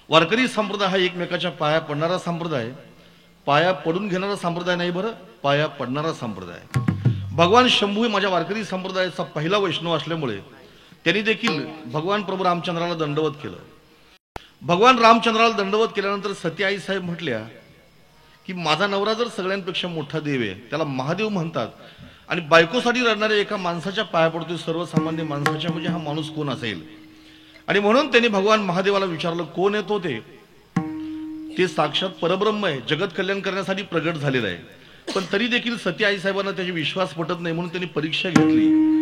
वारकरी संप्रदाय हा एकमेकाच्या पाया पडणारा संप्रदाय, पाया पडून घेणारा संप्रदाय नाही, बरं पाया पडणारा संप्रदाय. भगवान शंभू हे माझ्या वारकरी संप्रदायाचा पहिला वैष्णव असल्यामुळे त्यांनी देखील भगवान प्रभू रामचंद्राला दंडवत केलं. भगवान रामचंद्राला दंडवत केल्यानंतर सती आई साहेब म्हटल्या की माझा नवरा जर सगळ्यांपेक्षा मोठा देव आहे, त्याला महादेव म्हणतात, आणि बायकोसाठी रडणाऱ्या एका माणसाच्या पाया पडतोय, सर्वसामान्य माणसाच्या, म्हणजे हा माणूस कोण असेल? आणि म्हणून त्यांनी भगवान महादेवाला विचारलं कोण आहे तो? ते साक्षात परब्रह्म आहे, जगत कल्याण करण्यासाठी प्रगट झालेला आहे. पण तरी देखील सती आई साहेबांना त्याची विश्वास पटत नाही, म्हणून त्यांनी परीक्षा घेतली.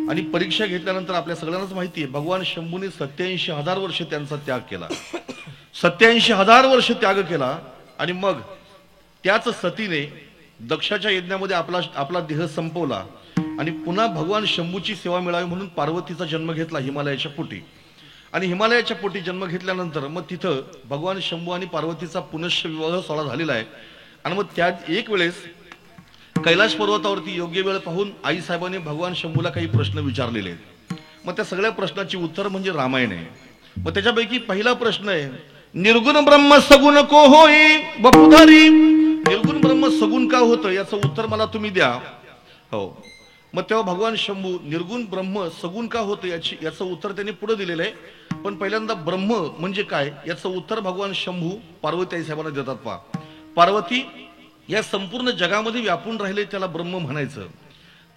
आणि परीक्षा घेतल्यानंतर आपल्या सगळ्यांनाच माहिती आहे भगवान शंभूने 87,000 वर्ष त्यांचा त्याग केला. 87,000 वर्ष त्याग केला आणि मग त्याच सतीने दक्षाच्या यज्ञामध्ये आपला देह संपवला आणि पुन्हा भगवान शंभूची सेवा मिळावी म्हणून पार्वतीचा जन्म घेतला हिमालयाच्या पोटी. आणि हिमालयाच्या पोटी जन्म घेतल्यानंतर मग तिथं भगवान शंभू आणि पार्वतीचा पुनश्च विवाह सोहळा झालेला आहे. आणि मग त्या एक वेळेस कैलाश पर्वतावरती योग्य वेळ पाहून आई साहेबांनी भगवान शंभूला काही प्रश्न विचारलेले आहेत. मग त्या सगळ्या प्रश्नाची उत्तर म्हणजे रामायण आहे. मग त्याच्यापैकी पहिला प्रश्न आहे, निर्गुण ब्रह्म सगुण को होई बपुधारी. निर्गुण ब्रह्म सगुण का होतं याचं उत्तर मला तुम्ही द्या. हो, मग तेव्हा भगवान शंभू निर्गुण ब्रह्म सगुण का होतं याचं उत्तर त्यांनी पुढे दिलेलं आहे. पण पहिल्यांदा ब्रह्म म्हणजे काय याचं उत्तर भगवान शंभू पार्वती आई साहेबांना देतात. पहा, पार्वती या संपूर्ण जगामध्ये व्यापून राहिले त्याला ब्रह्म म्हणायचं.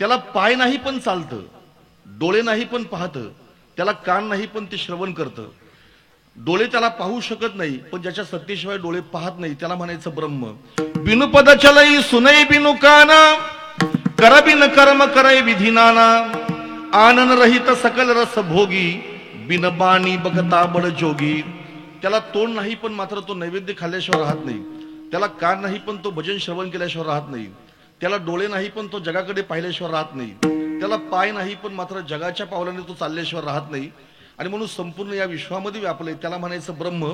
त्याला पाय नाही पण चालतं, डोळे नाही पण पाहतं, त्याला कान नाही पण ते श्रवण करतं. डोळे त्याला पाहू शकत नाही पण ज्याच्या सत्तेशिवाय डोळे पाहत नाही त्याला म्हणायचं ब्रह्म. बिनु पद चलई सुनई बिनु काना, कर बिन कर्म करय विधिनाना, आनन रहित सकल रस भोगी, बिन बाणी बघता बड जोगी. त्याला तोंड नाही पण मात्र तो नैवेद्य खाल्ल्याशिवाय राहत नाही. त्याला कान नाही पण तो भजन श्रवण केल्याशिवाय राहत नाही. त्याला डोळे नाही पण तो जगाकडे पाहिल्याशिवाय राहत नाही. त्याला पाय नाही पण मात्र जगाच्या पावलाने तो चालल्याशिवाय राहत नाही. आणि म्हणून संपूर्ण या विश्वामध्ये व्यापले त्याला म्हणायचं ब्रह्म.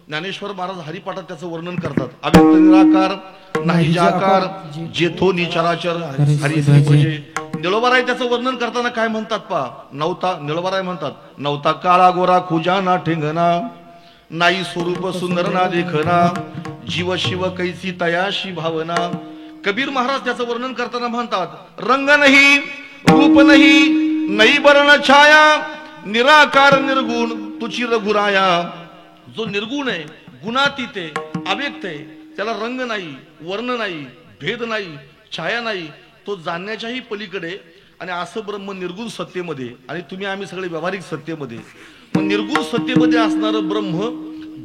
ज्ञानेश्वर महाराज हरिपाठात त्याचं वर्णन करतात. अव्यक्त निराकार नाही जाकार, जेथो निचराचर हरी भजे. निळोबाराय त्याचं वर्णन करताना काय म्हणतात पहा, नवता निळोबाराय म्हणतात, नवता काळा गोरा खुजाना ठेंगना, नाही स्वरूप सुंदर ना देखना, जीव शिव कैसी तयाशी भावना. कबीर महाराज त्याचं वर्णन करताना म्हणतात, रंग नाही रूप नाही नई वर्ण छाया, निराकार निर्गुण तुची रघुराया. जो निर्गुण आहे, गुणातीत आहे, अव्यक्त आहे, त्याला रंग नाही, वर्ण नाही, भेद नाही, छाया नाही, तो जाणण्याच्याही पलीकडे. आणि असं ब्रह्म निर्गुण सत्तेमध्ये आणि तुम्ही आम्ही सगळे व्यावहारिक सत्तेमध्ये. मग निर्गुण सत्तेमध्ये असणारं ब्रह्म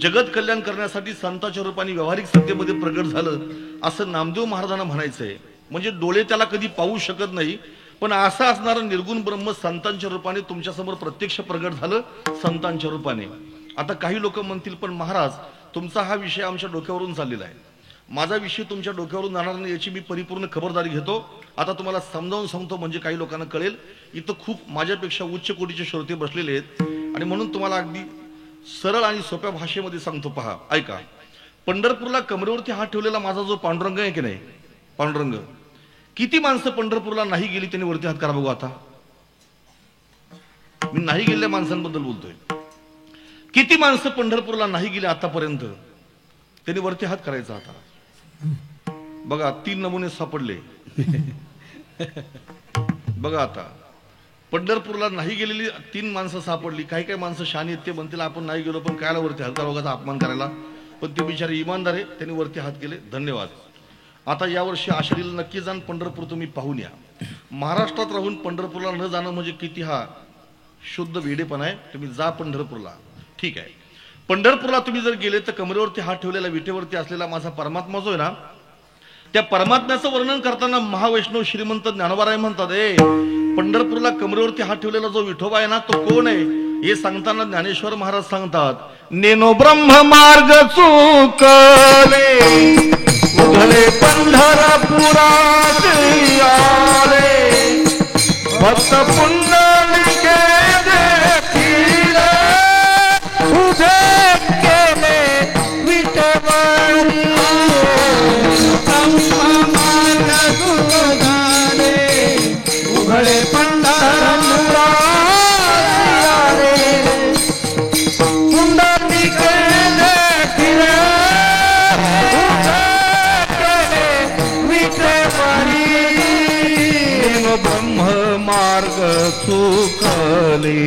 जगत कल्याण करण्यासाठी संतांच्या रूपाने व्यावहारिक सत्तेमध्ये प्रगट झालं असं नामदेव महाराजांना म्हणायचंय. म्हणजे डोळे त्याला कधी पाहू शकत नाही पण असं असणारं निर्गुण ब्रह्म संतांच्या रूपाने तुमच्या समोर प्रत्यक्ष प्रगट झालं संतांच्या रूपाने. आता काही लोक म्हणतील पण महाराज तुमचा हा विषय आमच्या डोक्यावरून चाललेला आहे, माझा विषय तुमच्या डोक्यावरून जाणार नाही याची मी परिपूर्ण खबरदारी घेतो. आता तुम्हाला समजावून सांगतो म्हणजे काही लोकांना कळेल. इथं खूप माझ्यापेक्षा उच्च कोटीचे श्रोते बसलेले आहेत आणि म्हणून तुम्हाला अगदी सरळ आणि सोप्या भाषेमध्ये सांगतो. पहा, ऐका. पंढरपूरला कमरेवरती हात ठेवलेला माझा जो पांडुरंग आहे की नाही, पांडुरंग, किती माणसं पंढरपूरला नाही गेली त्यांनी वरती हात करा बघू. आता मी नाही गेलेल्या माणसांबद्दल बोलतोय. किती माणसं पंढरपूरला नाही गेली आतापर्यंत त्यांनी वरती हात करायचा. आता बघा 3 नमुने सापडले. बघा आता पंढरपूरला नाही गेलेली 3 माणसं सापडली. काही काही माणसं शानी आहेत ते म्हणतील आपण नाही गेलो पण कायला वरती हात रोगाचा अपमान करायला. पण ते बिचारे इमानदार आहे, त्यांनी वरती हात केले. धन्यवाद. आता यावर्षी आषाढीला नक्की जाण पंढरपूर तुम्ही पाहून या. महाराष्ट्रात राहून पंढरपूरला न जाणं म्हणजे किती हा शुद्ध वेडेपणा आहे. तुम्ही जा पंढरपूरला, ठीक आहे. पंढरपूरला तुम्ही जर गेले तर कमरेवरती हात ठेवलेला विटेवरती असलेला माझा परमात्मा जो आहे ना त्या परमात्म्याचं वर्णन करताना महावैष्णव श्रीमंत ज्ञानोबाराय म्हणतात, पंढरपूरला कमरेवरती हात ठेवलेला जो विठोबा आहे ना, तो कोण आहे हे सांगताना ज्ञानेश्वर महाराज सांगतात, नेनो ब्रह्म मार्ग चुकले उघडे पंढरपुरात आले, भक्त पुंडलिके देखील उभे केले विठवारी. मार्ग सुधारे उघडे पंढरपुरात आले, पुंडलिके देखील ब्रह्म मार्ग चुकले,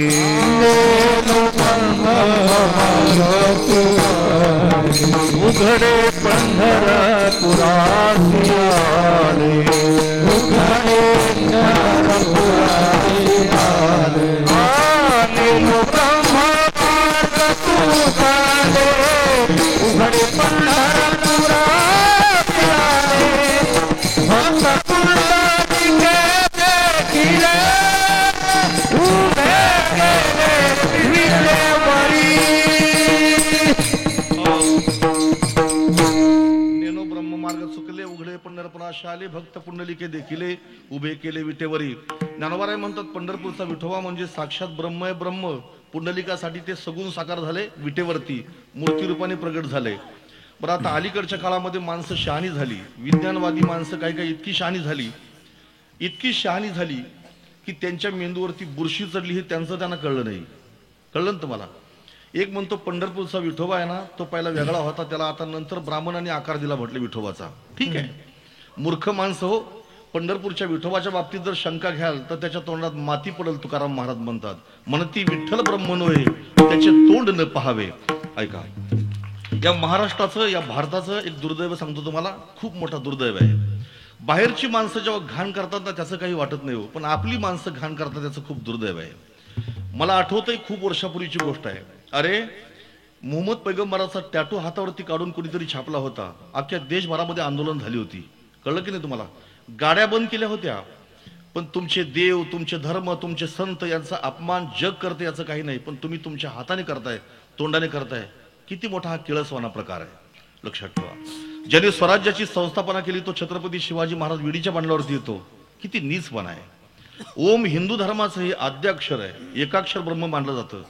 उघडे पंढरपुरात आले, उघडे पंढरपुरात आले. ब्रह्म मार्ग चुकले, उघडे पंढरपुरात आले, भक्त पुंडलिके देखील उभे केले विठेवरी. नेनो ब्रह्म मार्ग चुकले उघडे पंढरपुरात आले, भक्त पुंडलिके देखिले उभे केले विटेवरी. ज्ञानोबाराय म्हणतात, पंढरपूरचा विठोबा म्हणजे साक्षात ब्रह्म आहे. ब्रह्म पुंडलिकासाठी ते सगुण साकार झाले, विटेवरती मूर्ती रूपाने प्रगट झाले. बरं, आता अलीकडच्या काळामध्ये माणसं शहाणी झाली, विज्ञानवादी माणसं काही काही इतकी शहाणी झाली की त्यांच्या मेंदूवरती बुरशी चढली हे त्यांना कळलं नाही. कळलं ना तुम्हाला? एक म्हणतो पंढरपूरचा विठोबा आहे ना, तो पहिला वेगळा होता, त्याला आता नंतर ब्राह्मणाने आकार दिला म्हटलं विठोबाचा. ठीक आहे, मूर्ख माणसं हो. पंढरपूरच्या विठोबाच्या बाबतीत जर शंका घ्याल तर त्याच्या तोंडात माती पडल. तुकाराम महाराज म्हणतात, म्हणती विठ्ठल ब्रह्म नव्हे त्याचे तोंड न पहावे. ऐका, या महाराष्ट्राचं, या भारताचं एक दुर्दैव सांगतो तुम्हाला, खूप मोठा दुर्दैव आहे. बाहेरची माणसं जेव्हा घाण करतात ना, त्याचं काही वाटत नाही हो, पण आपली माणसं घाण करतात त्याचं खूप दुर्दैव आहे. मला आठवतंय, खूप वर्षापूर्वीची गोष्ट आहे. अरे, मोहम्मद पैगंबराचा टॅटू हातावरती काढून कोणीतरी छापला होता. अख्ख्या देशभरामध्ये आंदोलन झाली होती. कळलं की नाही तुम्हाला? गाड्या बंद केल्या होत्या. पण तुमचे देव, तुमचे धर्म, तुमचे संत यांचा अपमान जग करते याचं काही नाही, पण तुम्ही तुमच्या हाताने करताय, तोंडाने करताय. किती मोठा हा किळसवाना प्रकार आहे, लक्षात ठेवा. ज्याने स्वराज्याची संस्थापना केली तो छत्रपती शिवाजी महाराज विडीच्या बांधल्यावरती येतो. किती नीचपणा आहे. ओम हिंदू धर्माचं हे आद्याक्षर आहे, एकाक्षर ब्रह्म मानलं जातं,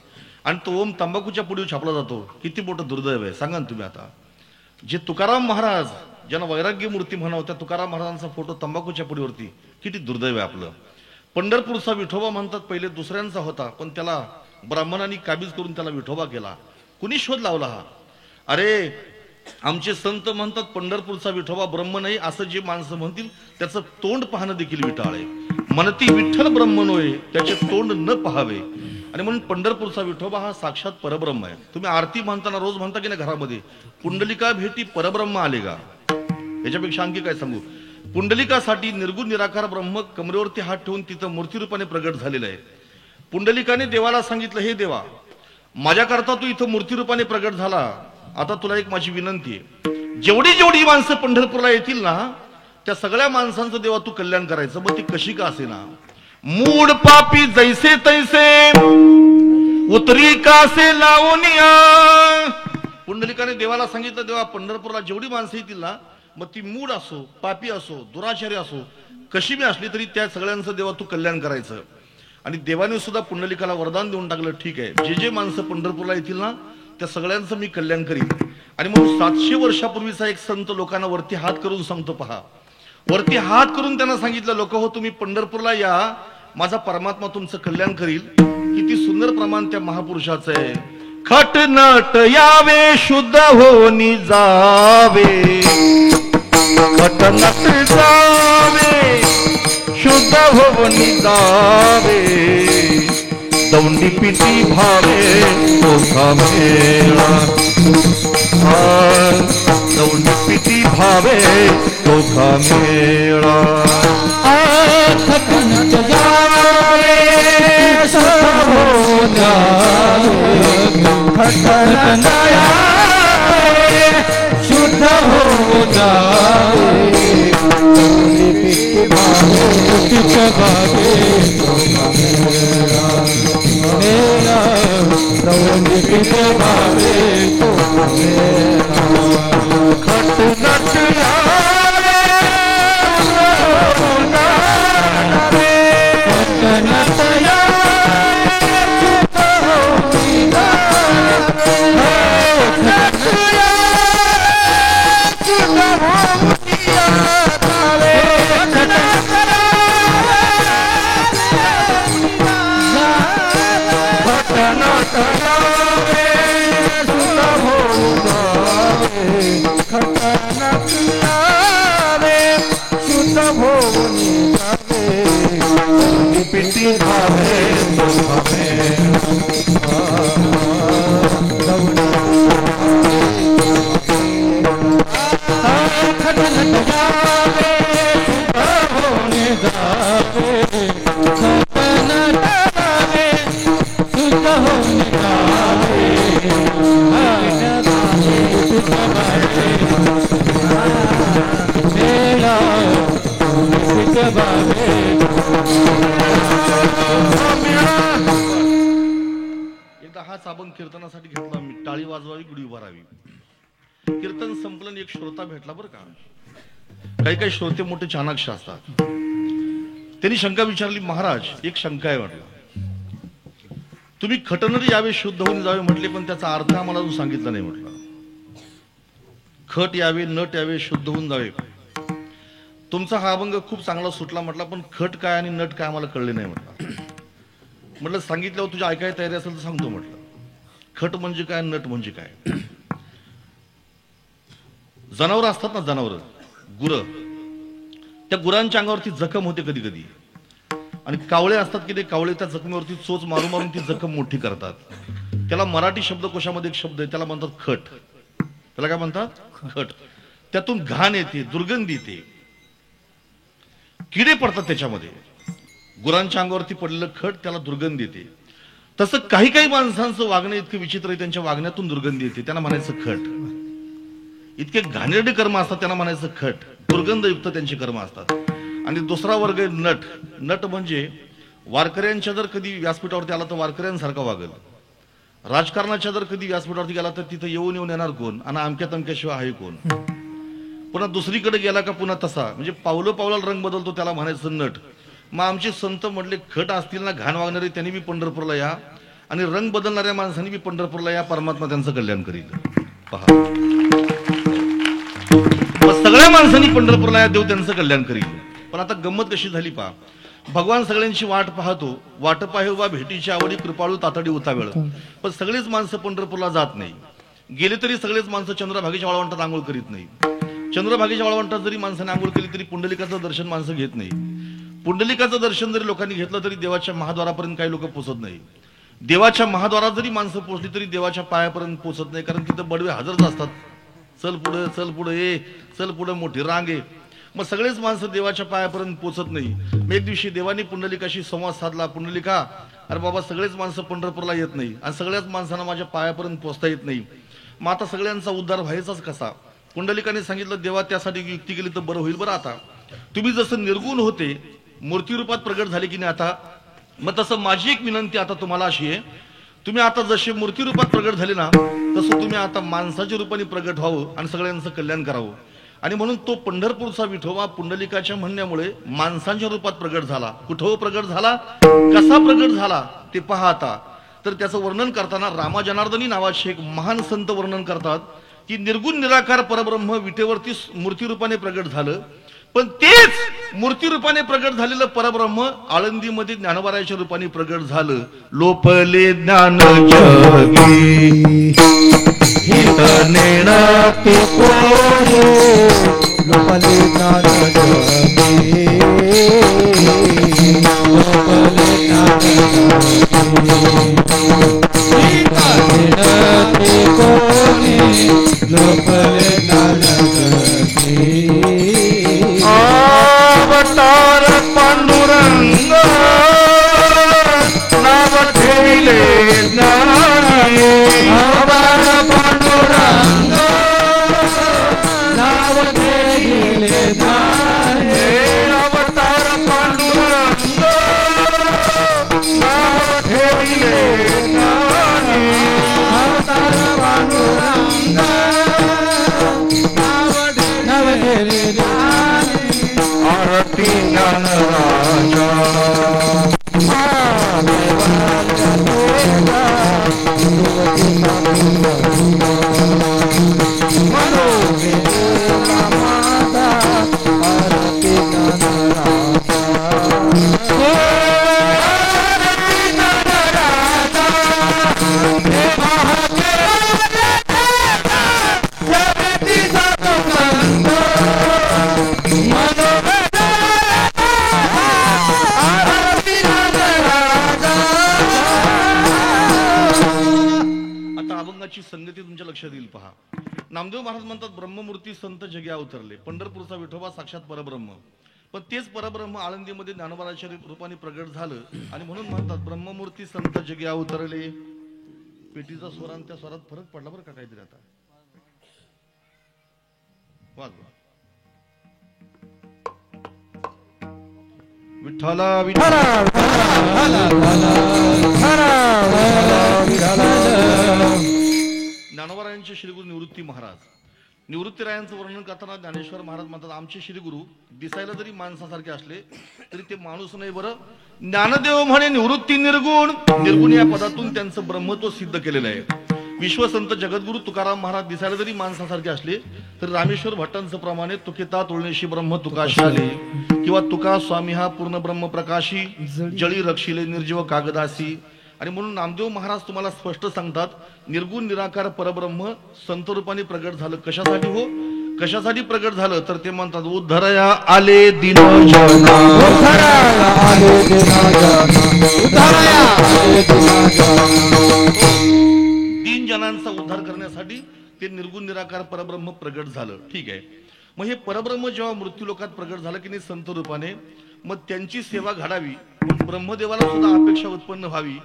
आणि तो ओम तंबाखूच्या पुढीवर छापला जातो. किती मोठं दुर्दैव आहे सांगा ना तुम्ही. आता जे तुकाराम महाराज, ज्यांना वैराग्य मूर्ती म्हणावं, त्या तुकाराम महाराजांचा फोटो तंबाखूच्या पुढीवरती, किती दुर्दैव आहे आपलं. पंढरपूरचा विठोबा म्हणतात पहिले दुसऱ्यांचा होता, पण त्याला ब्राह्मणांनी काबीज करून त्याला विठोबा केला. कुणी शोध लावला हा? अरे, आमचे संत म्हणतात पंढरपूरचा विठोबा ब्रह्म नाही, असं जे माणसं म्हणतील त्याचं तोंड पाहणं देखील विटाळ आहे. म्हणती विठ्ठल ब्रह्म नव्हे त्याचे तोंड न पाहावे. आणि म्हणून पंढरपूरचा विठोबा हा साक्षात परब्रह्म आहे. तुम्ही आरती म्हणताना रोज म्हणता की नाही घरामध्ये, पुंडलिका भेटी परब्रह्म आले का? याच्यापेक्षा आणखी काय सांगू? पुंडलिकासाठी निर्गुण निराकार ब्रह्म कमरेवरती हात ठेवून तिथं मूर्तीरूपाने प्रगट झालेला आहे. पुंडलिकाने देवाला सांगितलं, हे देवा, माझ्याकरता तू इथं मूर्तीरूपाने प्रगट झाला, आता तुला एक माझी विनंती आहे, जेवढी माणसं पंढरपूरला येतील ना, त्या सगळ्या माणसांचं देवा तू कल्याण करायचं. मग ती कशी का असेना, मूड पापी जैसे तैसे उतरी कासे लावूनिया. पुंडलिकाने देवाला सांगितलं, देवा पंढरपूरला जेवढी माणसं येतील ना, मग ती मूड असो, पापी असो, दुराचारी असो, कशी बी असली तरी त्या सगळ्यांचं देवा तू कल्याण करायचं. आणि देवाने सुद्धा पुंडलिकाला वरदान देऊन टाकलं, ठीक आहे, जे माणसं पंढरपूरला येतील ना त्या सगळ्यांचं मी कल्याण करीन. आणि म्हणून 700 वर्षापूर्वीचा एक संत लोकांना वरती हात करून सांगतो, पहा, वरती हात करून त्यांना सांगितलं, लोक हो, तुम्ही पंढरपूरला या, माझा परमात्मा तुमचं कल्याण करील. किती सुंदर प्रमाण त्या महापुरुषाचं आहे. खट नट यावे शुद्ध होनी जावे, खट नट जावे शुद्ध होनी जावे, दौंडी पिटी भावे ओखा मेळा, दौंडी पिटी भावे ओखा मेळा. खट नट जावे शुद्ध हो जावे, खट नट जावे शुद्ध हो जावे, चित भावे मेरा प्रभु चित भावे खट नट आवे खट नट पिटी भावे एकदा हाच अभंग कीर्तनासाठी घेतला मी. टाळी वाजवावी, गुढी उभारावी. कीर्तन संपलन, एक श्रोता भेटला बरं का. काही काही श्रोते मोठे चाणाक्ष असतात. त्यांनी शंका विचारली, महाराज एक शंका आहे म्हटलं, तुम्ही खटनरी यावे शुद्ध होऊन जावे म्हटले, पण त्याचा अर्थ आम्हाला अजून सांगितला नाही म्हटलं. खट यावे, नट यावे, शुद्ध होऊन जावे. तुमचा हा अभंग खूप चांगला सुटला म्हटला, पण खट काय आणि नट काय आम्हाला कळले नाही म्हटलं. म्हटलं सांगितल्यावर तुझ्या ऐकायला तयारी असेल तर सांगतो म्हटलं. खट म्हणजे काय, नट म्हणजे काय. जनावर असतात ना, जनावर गुरं, त्या गुरांच्या अंगावरती जखम होते कधी कधी, आणि कावळे असतात की ते कावळे त्या जखमेवरती चोच मारून मारून ती जखम मोठी करतात. त्याला मराठी शब्दकोशामध्ये एक शब्द आहे, त्याला म्हणतात खट. त्याला काय म्हणतात, खट. त्यातून घाण येते, दुर्गंधी येते, किडे पडतात त्याच्यामध्ये. गुरांच्या अंगावरती पडलेलं खट त्याला दुर्गंधी येते. तसं काही काही माणसांचं वागणं इतकं विचित्र आहे, त्यांच्या वागण्यातून दुर्गंधी येते, त्यांना म्हणायचं खट. इतके घाणेरडे कर्म असतात, त्यांना म्हणायचं खट. दुर्गंधयुक्त त्यांची कर्म असतात. आणि दुसरा वर्ग आहे नट. नट म्हणजे वारकऱ्यांच्या जर कधी व्यासपीठावरती आला तर वारकऱ्यांसारखा वागल. राजकारणाच्या जर कधी व्यासपीठावरती गेला तर तिथं येऊन येऊन येणार कोण, आणि अमक्या तमक्याशिवाय आहे कोण. पुन्हा दुसरीकडे गेला का पुन्हा तसा, म्हणजे पावलं पावलाला रंग बदलतो, त्याला म्हणायचं नट. मग आमचे संत म्हटले, खट असतील ना घाण वागणारे, त्यांनी बी पंढरपूरला या, आणि रंग बदलणाऱ्या माणसांनी बी पंढरपूरला या, परमात्मा त्यांचं कल्याण करील. पहा, मग सगळ्या माणसांनी पंढरपूरला या, देव त्यांचं कल्याण करील. पण आता गंमत कशी झाली पहा. भगवान सगळ्यांची वाट पाहतो, वाट पाहे वा भेटीची आवडी, कृपाळू तातडी उतावेळ. पण सगळीच माणसं पंढरपूरला जात नाही. गेले तरी सगळेच माणसं चंद्रभागेच्या वाळवंटात आंघोळ करीत नाही. चंद्रभागेच्या वाळवंटात जरी माणसाने आंघोळ केली तरी पुंडलिकाचं दर्शन माणसं घेत नाही. पुंडलिकाचं दर्शन जरी लोकांनी घेतलं तरी देवाच्या महाद्वारापर्यंत काही लोक पोहोचत नाही. देवाच्या महाद्वारात जरी माणसं पोहोचली तरी देवाच्या पायापर्यंत पोहोचत नाही, कारण तिथं बडवे हजरच असतात. चल पुढे, चल पुढे, ये चल पुढे, मोठी रांग आहे. मग सगळेच माणसं देवाच्या पायापर्यंत पोहोचत नाही. मग एक दिवशी देवानी पुंडलिकाशी संवाद साधला. पुंडलिका, अरे बाबा सगळेच माणसं पंढरपूरला येत नाही, आणि सगळ्याच माणसांना माझ्या पायापर्यंत पोहोचता येत नाही. मग आता सगळ्यांचा उद्धार व्हायचाच कसा. पुंडलिकाने सांगितलं, देवा त्यासाठी युक्ती केली तर बरं होईल. बरं, आता तुम्ही जसं निर्गुण होते, मूर्ती रूपात प्रगट झाले की नाही आता, मग तसं माझी एक विनंती आता तुम्हाला अशी आहे, तुम्ही आता जसे मूर्ती रूपात प्रगट झाले ना, तसं तुम्ही आता माणसाच्या रूपाने प्रगट व्हावं आणि सगळ्यांचं कल्याण करावं. आणि म्हणून तो पंढरपूरचा विठोबा पुंडलिकाच्या म्हणण्यामुळे माणसांच्या रूपात प्रगट झाला. कुठं प्रगट झाला, कसा प्रगट झाला ते पहा आता. तर त्याचं वर्णन करताना रामाजनार्दनी नावाचे एक महान संत वर्णन करतात की निर्गुण निराकार परब्रह्म विटेवरती मूर्ती रूपाने प्रगट झालं. पण तेच मूर्ती रूपाने प्रगट झालेलं परब्रह्म आळंदीमध्ये ज्ञानोबाराच्या रूपाने प्रगट झालं. लोपले ज्ञान जगी हित नेणाते कोणी, लोपले ज्ञान जगी, लोपले ज्ञान जगी, हित नेणाते कोणी, लोपले ज्ञान जगी. अवतार पांडुरंग नाव ठेविले ज्ञानी, अवतार पांडुरंग नाव ठेविले ज्ञानी, अवतार पांडुरंग मनोवेला माझा आरती ज्ञानराजा हो आरती ज्ञानराजा हे महादेव जगती सतोखंड मनोवेला आरती ज्ञानराजा. आता अभंगाची संगती तुमच्या लक्षात येईल पहा. नामदेव महाराज म्हणतात ब्रह्ममूर्ती संत जगी अवतरले. पंढरपूरचा विठोबा साक्षात परब्रह्म. पण तेच परब्रह्म आळंदीमध्ये ज्ञानोबाच्या रूपाने प्रगट झालं आणि म्हणून म्हणतात ब्रह्ममूर्ती संत जगी अवतरले. पेटीचा स्वर आणि त्या स्वरात फरक पडला बरं का काहीतरी. आता वाजवा. विठ्ठला विठ्ठला ज्ञानोबारायांचे श्रीगुरु निवृत्ती महाराज. निवृत्तीरायांचं वर्णन करताना ज्ञानेश्वर महाराज म्हणतात आमचे श्रीगुरु दिसायला जरी माणसासारखे असले तरी ते माणूस नाही बरं. ज्ञानदेव म्हणे निवृत्ती निर्गुण. निर्गुण या पदातून त्यांचं ब्रह्मत्व सिद्ध केलेलं आहे. विश्वसंत जगद्गुरु तुकाराम महाराज दिसायला जरी माणसासारखे असले तर रामेश्वर भट्टांचं प्रमाणे तुकेता तुळणेशी ब्रह्म तुकाशी आले किंवा तुका स्वामी हा पूर्ण ब्रह्म प्रकाशी जळी रक्षिले निर्जीव कागदासी. आणि म्हणून नामदेव महाराज तुम्हाला स्पष्ट सांगतात निर्गुण निराकार परब्रह्म संत रूपाने प्रगट झालं. कशासाठी हो कशासाठी प्रगट झालं तर ते म्हणतात उद्धरया आले दिन जना उद्धरया आले दिन जना उद्धरया आले दिन जना. दीन जनांचा उद्धार करण्यासाठी ते निर्गुण निराकार परब्रह्म प्रगट झालं. ठीक आहे. मग हे परब्रह्म जेव्हा मृत्यू लोकात प्रगट झालं की नाही संत रूपाने मग त्यांची सेवा घडावी मग ब्रह्मदेवाला सुद्धा अपेक्षा उत्पन्न व्हावी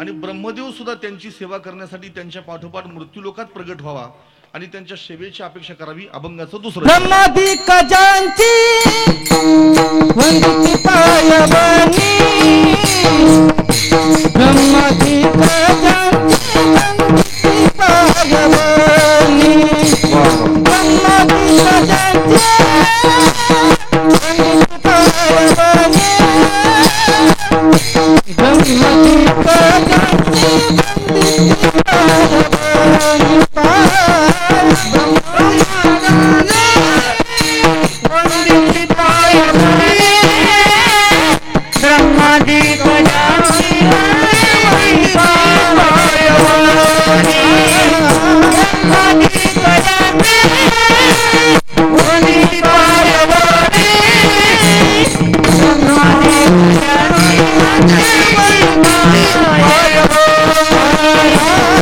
आणि ब्रह्मदेव सुद्धा त्यांची सेवा करण्यासाठी त्यांच्या पाठोपाठ मृत्यू लोकात प्रगट व्हावा आणि त्यांच्या सेवेची अपेक्षा करावी. अभंगाचं दुसरं ब्रह्मादिक जांची वंदित पायवनी ब्रह्मादिक जांची वंदित पायवनी ब्रह्मादिक जांची वंदित पायवनी ब्रह्मादिक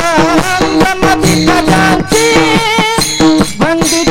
जांची वंदित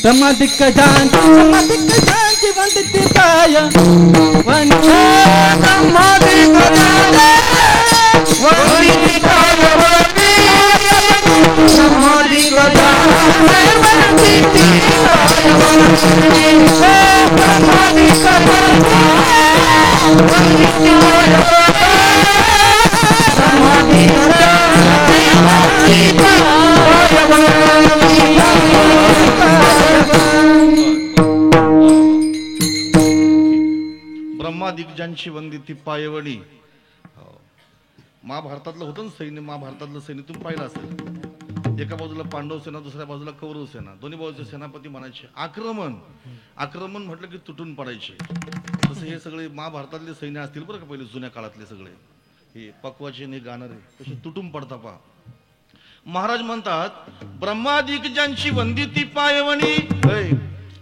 समाधिक जांची वंदित पाय वंदे समाधिक जांची वंदित पाय वंदे समाधिक जांची वंदित पाय वंदे समाधिक जांची वंदित पाय ब्रह्मादिग्जांची वंदिती पायवणी. हो. महाभारतातलं होतं ना सैन्य, महाभारतातलं सैन्य तुम्ही पाहिलं असेल. एका बाजूला पांडव सेना, दुसऱ्या बाजूला कौरव सेना, दोन्ही बाजूचे सेनापती म्हणायचे आक्रमण. आक्रमण म्हटलं की तुटून पडायचे. तसं हे सगळे महाभारतातले सैन्य असतील बरं का, पहिले जुन्या काळातले सगळे हे पक्वाचे ने गाणारे कसे तुटून पडता पहा. महाराज म्हणतात ब्रह्मादिग्जांची वंदिती पायवणी.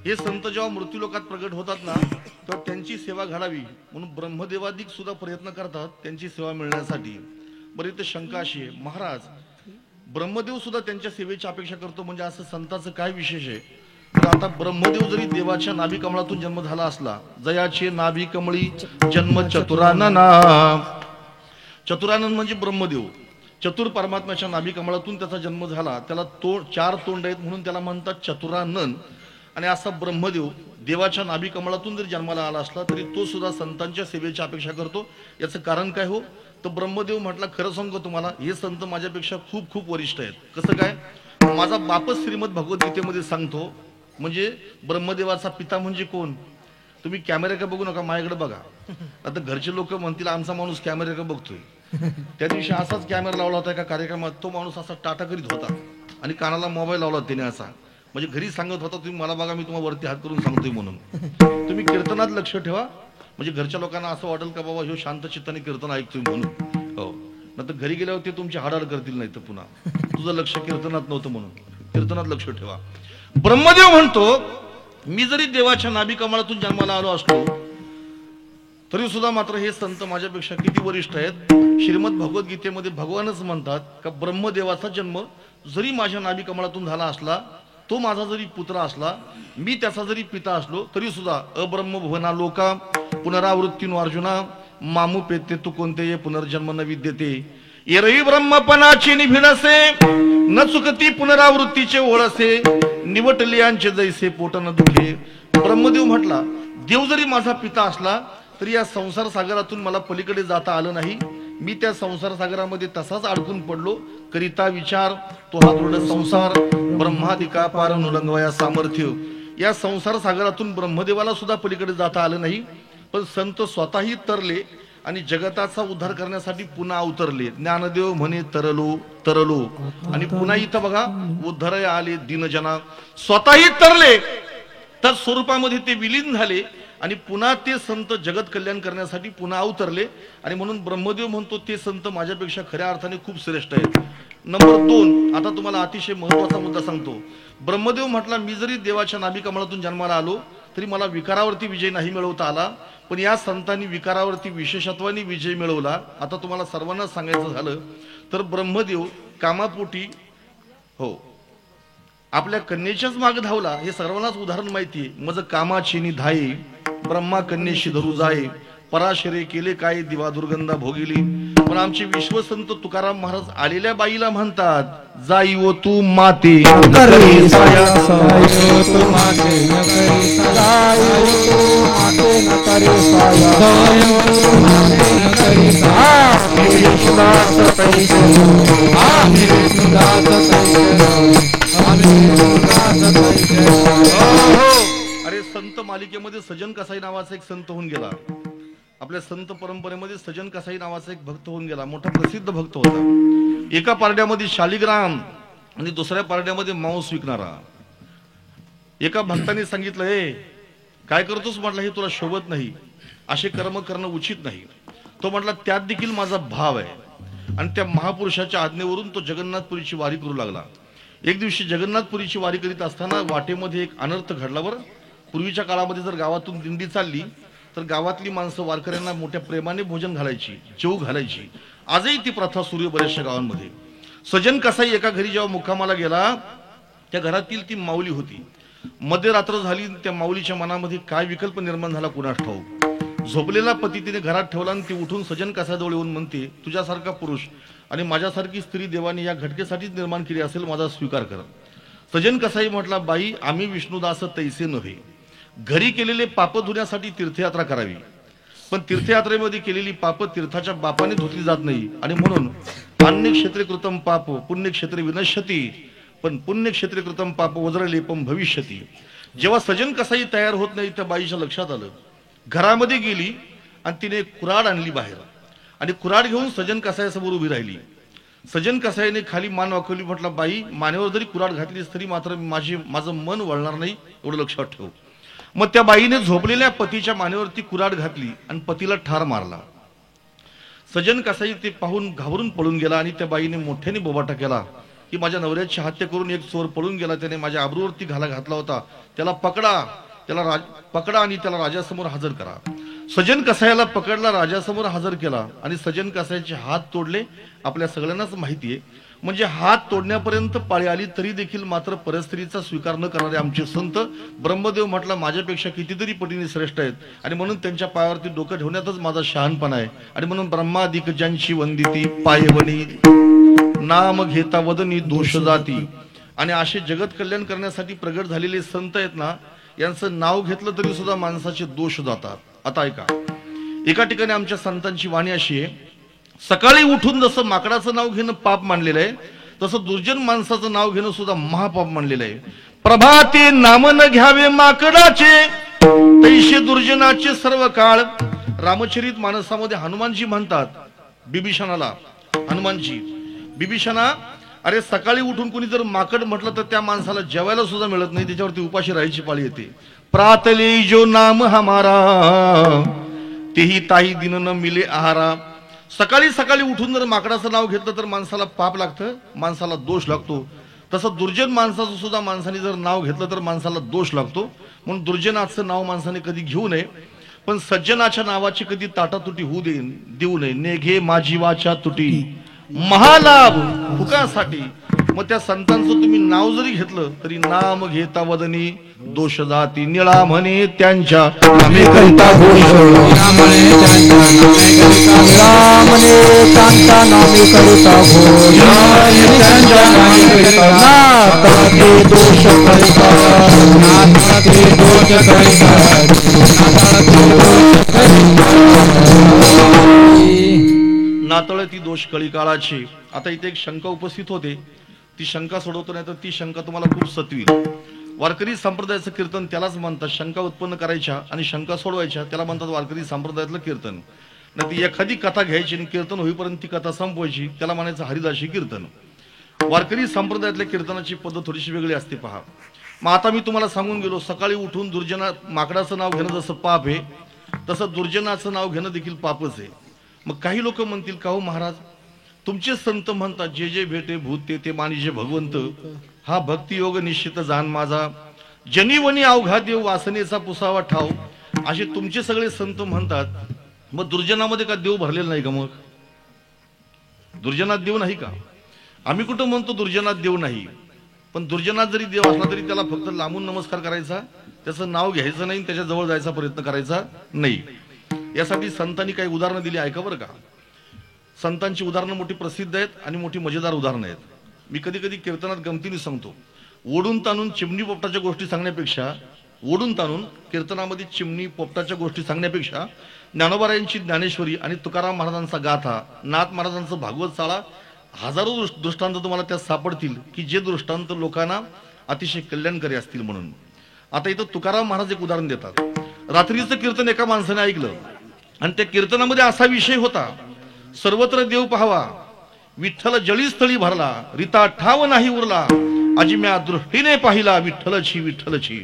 हे संत जेव्हा मृत्यूलोकात प्रगट होतात ना, तेव्हा त्यांची सेवा घडावी म्हणून ब्रह्मदेवादिक सुद्धा प्रयत्न करतात त्यांची सेवा मिळण्यासाठी. बरं इथे शंका अशी आहे, महाराज ब्रह्मदेव सुद्धा त्यांच्या सेवेची अपेक्षा करतो म्हणजे असं संताचं काय विशेष आहे? तर आता ब्रह्मदेव जरी देवाच्या नाभी कमळातून जन्म झाला असला, जयाचे नाभी कमळी जन्म चतुरानना. चतुरानन म्हणजे ब्रह्मदेव, चतुर परमात्म्याच्या नाभी कमळातून त्याचा जन्म झाला. त्याला चार तोंड आहेत म्हणून त्याला म्हणतात चतुरानन. आणि असा ब्रह्मदेव देवाच्या नाभी कमळातून जर जन्माला आला असला तरी तो सुद्धा संतांच्या सेवेची अपेक्षा करतो. याचं कारण काय हो? तर ब्रह्मदेव म्हटला खरं सांगतो तुम्हाला, हे संत माझ्यापेक्षा खूप खूप वरिष्ठ आहेत. कसं काय? माझा बापच श्रीमद भगवद्गीतेमध्ये सांगतो. म्हणजे ब्रह्मदेवाचा पिता म्हणजे कोण? तुम्ही कॅमेऱ्याकडे बघू नका, माझ्याकडे बघा. आता घरचे लोक म्हणतील आमचा माणूस कॅमेऱ्याकडे बघतोय. त्या दिवशी असाच कॅमेरा लावला होता एका कार्यक्रमात. तो माणूस असा टाटा करीत होता आणि कानाला मोबाईल लावला त्याने असा, म्हणजे घरी सांगत होता तुम्ही मला बघा, मी तुम्हाला वरती हात करून सांगतोय म्हणून. तुम्ही कीर्तनात लक्ष ठेवा, म्हणजे घरच्या लोकांना असं वाटेल का बाबा ह्यो शांत चित्ताने कीर्तन ऐकतोय म्हणून. हो, नंतर घरी गेल्यावर ते तुमची हाडाड करतील नाही तर पुन्हा तुझं लक्ष कीर्तनात नव्हतं म्हणून. कीर्तनात लक्ष ठेवा. ब्रह्मदेव म्हणतो मी जरी देवाच्या नाभी कमळातून जन्माला आलो असलो तरी सुद्धा मात्र हे संत माझ्यापेक्षा किती वरिष्ठ आहेत. श्रीमद भगवद्गीतेमध्ये भगवानच म्हणतात का ब्रह्मदेवाचा जन्म जरी माझ्या नाभी कमळातून झाला असला, तो माझा जरी पुत्र असला, मी त्याचा जरी पिता असलो तरी सुद्धा अब्रह्म भुवना लोका पुनरावृत्तीनो अर्जुना मामू पेते तू कोणते ये पुनर्जन्म न विद्यते. एरवी ब्रह्मपणाची निभिडसे न चुकती पुनरावृत्तीचे ओळसे निवटलियांचे जैसे पोट न दुखे. ब्रह्मदेव म्हटला देव जरी माझा पिता असला तरी या संसार सागरातून मला पलीकडे जाता आलं नाही. मी त्या संसार सागरामध्ये तसाच अडकून पडलो. करिता विचार तो हा दृढ संसार ब्रह्मादिका पार नुलंगवया सामर्थ्य. या संसार सागरातून ब्रह्मदेवाला सुद्धा पलीकडे जाता आलं नाही. पण संत स्वतःही तरले आणि जगताचा उद्धार करण्यासाठी पुन्हा अवतरले. ज्ञानदेव म्हणे तरलो तरलो. आणि पुन्हा इथं बघा उद्धार आले दीनजना. स्वतःही तरले तर स्वरूपामध्ये ते विलीन झाले आणि पुन्हा ते संत जगत कल्याण करण्यासाठी पुन्हा अवतरले. आणि म्हणून ब्रह्मदेव म्हणतो ते संत माझ्यापेक्षा खऱ्या अर्थाने खूप श्रेष्ठ आहेत. नंबर 2, आता तुम्हाला अतिशय महत्वाचा मुद्दा सांगतो. ब्रह्मदेव म्हटला मी जरी देवाच्या नाभी कमळातून जन्माला आलो तरी मला विकारावरती विजय नाही मिळवता आला, पण या संतांनी विकारावरती विशेषत्वाने विजय मिळवला. आता तुम्हाला सर्वांना सांगायचं झालं तर ब्रह्मदेव कामापोटी हो आपल्या कन्येच्याच माग धावला. हे सर्वांनाच उदाहरण माहितीये. मज कामाची निधाई ब्रह्मा कन्येशी धरू जाय पराशरे केले काय दिवा दुर्गंधा भोगिली. पण आमचे विश्वसंत तुकाराम महाराज आलेल्या बाईला म्हणतात जाई ओ तू माते करी साया साया तू माते न करी साया तू माते न करी साया तू माते न करी साया मेरे सुदास तैसे मेरे सुदास तैसे मेरे सुदास तैसे. अरे संत मालिकेमध्ये सजन कसाई नावाचा एक संत होऊन गेला. आपल्या संत परंपरेमध्ये सजन कसाई नावाचा एक भक्त होऊन गेला. मोठा प्रसिद्ध भक्त होता. एका पारड्यामध्ये शालिग्राम आणि दुसऱ्या पारड्यामध्ये मांस विकणारा. एका भक्ताने सांगितलं हे काय करतोस? म्हटलं हे तुला शोभत नाही, असे कर्म करणं उचित नाही. तो म्हटला त्यात देखील माझा भाव आहे. आणि त्या महापुरुषाच्या आज्ञेवरून तो जगन्नाथपुरीची वारी करू लागला. एक दिवशी जगन्नाथपुरीची वारी करीत असताना वाटेमध्ये एक अनर्थ घडला. बरं, पूर्वीच्या काळामध्ये जर गावातून दिंडी चालली तर गावातली माणसं वारकऱ्यांना मोठ्या प्रेमाने भोजन घालायची, जेवू घालायची. आजही ती प्रथा सुरू आहे बऱ्याचशा गावांमध्ये. सजन कसाई एका घरी जेव्हा मुक्कामाला गेला त्या घरातील ती माऊली होती. मध्यरात्र झाली. त्या माऊलीच्या मनामध्ये काय विकल्प निर्माण झाला कुणास ठाऊक. झोपलेला पती तिने घरात ठेवला आणि ती उठून सजन कसाईजवळ येऊन म्हणते तुझ्यासारखा पुरुष आणि माझ्यासारखी स्त्री देवाने या घटकेसाठीच निर्माण केली असेल, माझा स्वीकार कर. सजन कसाई म्हटला बाई आम्ही विष्णुदास तैसे नव्हे. घरी केलेले पाप धुण्यासाठी तीर्थयात्रा करावी, पण तीर्थयात्रेमध्ये केलेली पाप तीर्थाच्या बापाने धुतली जात नाही. आणि म्हणून अन्यक्षेत्रे कृतम पाप पुण्यक्षेत्रे विनश्यती, पण पुण्यक्षेत्रे कृतम पाप वज्रलेपम भविष्यती. जेव्हा सजन कसाई तयार होत नाही त्या बाईच्या लक्षात आलं. घरामध्ये गेली आणि तिने एक कुऱ्हाड आणली बाहेर आणि कुऱ्हाड घेऊन सजन कसाईसमोर उभी राहिली. सजन कसाईने खाली मान वाकवली, म्हटलं बाई मानेवर जरी कुऱ्हाड घातलीस तरी मात्र माझं मन वळणार नाही, एवढं लक्षात ठेव. मग त्या बाईने झोपलेल्या पतीच्या मानेवरती कुऱ्हाड घातली आणि पतीला ठार मारला. सजन कसाई ते पाहून घाबरून पळून गेला आणि त्या बाईने मोठ्याने बोबाटा केला की माझ्या नवऱ्याची हत्या करून एक चोर पळून गेला, त्याने माझ्या आबरूवरती घाला घातला होता, त्याला पकडा आणि त्याला राजासमोर हजर करा. सजन कसाईला पकडला, राजासमोर हजर केला आणि सजन कसाईचे हात तोडले. आपल्या सगळ्यांनाच माहिती आहे, म्हणजे हात तोडण्यापर्यंत पाळी आली तरी देखील मात्र परस्त्रीचा स्वीकार न करणारे आमचे संत. ब्रह्मदेव म्हटला माझ्यापेक्षा कितीतरी पटीने श्रेष्ठ आहेत आणि म्हणून त्यांच्या पायावरती डोकं ठेवण्यातच माझा शहाणपणा आहे. आणि म्हणून ब्रह्मादिक ज्यांची वंदिती पायवणी नाम घेता वदनी दोष जाती. आणि असे जगत कल्याण करण्यासाठी प्रगट झालेले संत आहेत ना, यांचं नाव घेतलं तरी सुद्धा माणसाचे दोष जातात. आता ऐका, एका ठिकाणी आमच्या संतांची वाणी अशी आहे, सकाळी उठून जसं माकडाचं नाव घेणं पाप मानलेलं आहे, तसं दुर्जन माणसाचं नाव घेणं सुद्धा महापाप मानलेलं आहे. प्रभाते नाम न घ्यावे माकडाचे, तैसे दुर्जनाचे सर्व काळ. रामचरित मानसामध्ये हनुमानजी म्हणतात बिभीषणाला, हनुमानजी बिभीषणा, अरे सकाळी उठून कोणी जर माकड म्हटलं तर त्या माणसाला जेवायला सुद्धा मिळत नाही, त्याच्यावरती उपाशी राहायची पाळी येते. प्रातले जो नाम हमारा, तेही ताही दिन न मिले आहारा. सकाळी सकाळी उठून जर माकडाचं नाव घेतलं तर माणसाला पाप लागतं, माणसाला दोष लागतो. तसं दुर्जन माणसाचं सुद्धा माणसाने जर नाव घेतलं तर माणसाला दोष लागतो. म्हणून दुर्जनाचं नाव माणसाने कधी घेऊ नये, पण सज्जनाच्या नावाची कधी ताटातुटी होऊ देऊ नये. नेघे माझी वाचा तुटी, महालाभ फुकासाठी. मग त्या संतांचं तुम्ही नाव जरी घेतलं तरी नाम घेता वदनी दोष जाती. निळा म्हणे त्यांच्या नामे करिता घोष, रामने त्यांच्या नामे करिता घोष, त्यांच्या नामे करिता नाथाचे दोष करिता, नाथाचे दोष करिता, नातळ ती दोष कळी काळाची. आता इथे एक शंका उपस्थित होते, ती शंका सोडवतो नाही तर ती शंका तुम्हाला खूप सतवील. वारकरी संप्रदायाचं कीर्तन त्यालाच म्हणतात, शंका उत्पन्न करायच्या आणि शंका सोडवायच्या त्याला म्हणतात वारकरी संप्रदायातलं कीर्तन. नाही ती एखादी कथा घ्यायची आणि कीर्तन होईपर्यंत ती कथा संपवायची, त्याला म्हणायचं हरिदासी कीर्तन. वारकरी संप्रदायातल्या कीर्तनाची पद्धत थोडीशी वेगळी असते पहा. मग आता मी तुम्हाला सांगून गेलो, सकाळी उठून माकडाचं नाव घेणं जसं पाप आहे, तसं दुर्जनाचं नाव घेणं देखील पापच आहे. मग काही लोक म्हणतील का हो महाराज, तुमचे संत म्हणतात जे जे भेटे भूत ते मानिजे भगवंत, हा भक्ती योग निश्चित जाण माझा, जनीवनी अवघा देव वासनेचा पुसावा ठाव, असे तुमचे सगळे संत म्हणतात. मग दुर्जनामध्ये का देव भरलेला नाही का? मग दुर्जनात देव नाही का? आम्ही कुठं म्हणतो दुर्जनात देव नाही, पण दुर्जनात जरी देव असला तरी त्याला फक्त लांबून नमस्कार करायचा, त्याचं नाव घ्यायचं नाही, त्याच्या जवळ जायचा प्रयत्न करायचा नाही. यासाठी संतांनी काही उदाहरणं दिली, ऐका बरं का. संतांची उदाहरणं मोठी प्रसिद्ध आहेत आणि मोठी मजेदार उदाहरणं आहेत. मी कधी कधी कीर्तनात गमतीने सांगतो, ओढून ताणून चिमणी पोपटाच्या गोष्टी सांगण्यापेक्षा, ओढून ताणून कीर्तनामध्ये चिमणी पोपटाच्या गोष्टी सांगण्यापेक्षा ज्ञानोबारायांची ज्ञानेश्वरी आणि तुकाराम महाराजांचा गाथा, नाथ महाराजांचं भागवत चाळा, हजारो दृष्टांत तुम्हाला त्यात सापडतील की जे दृष्टांत लोकांना अतिशय कल्याणकारी असतील. म्हणून आता इथं तुकाराम महाराज एक उदाहरण देतात. रात्रीचं कीर्तन एका माणसाने ऐकलं आणि त्या कीर्तनामध्ये असा विषय होता, सर्वत्र देव पाहावा, विठ्ठल जळीस्थळी भरला, रीता ठाव नाही उरला, अजिम्या दृष्टीने पाहिला विठ्ठलची विठ्ठलची.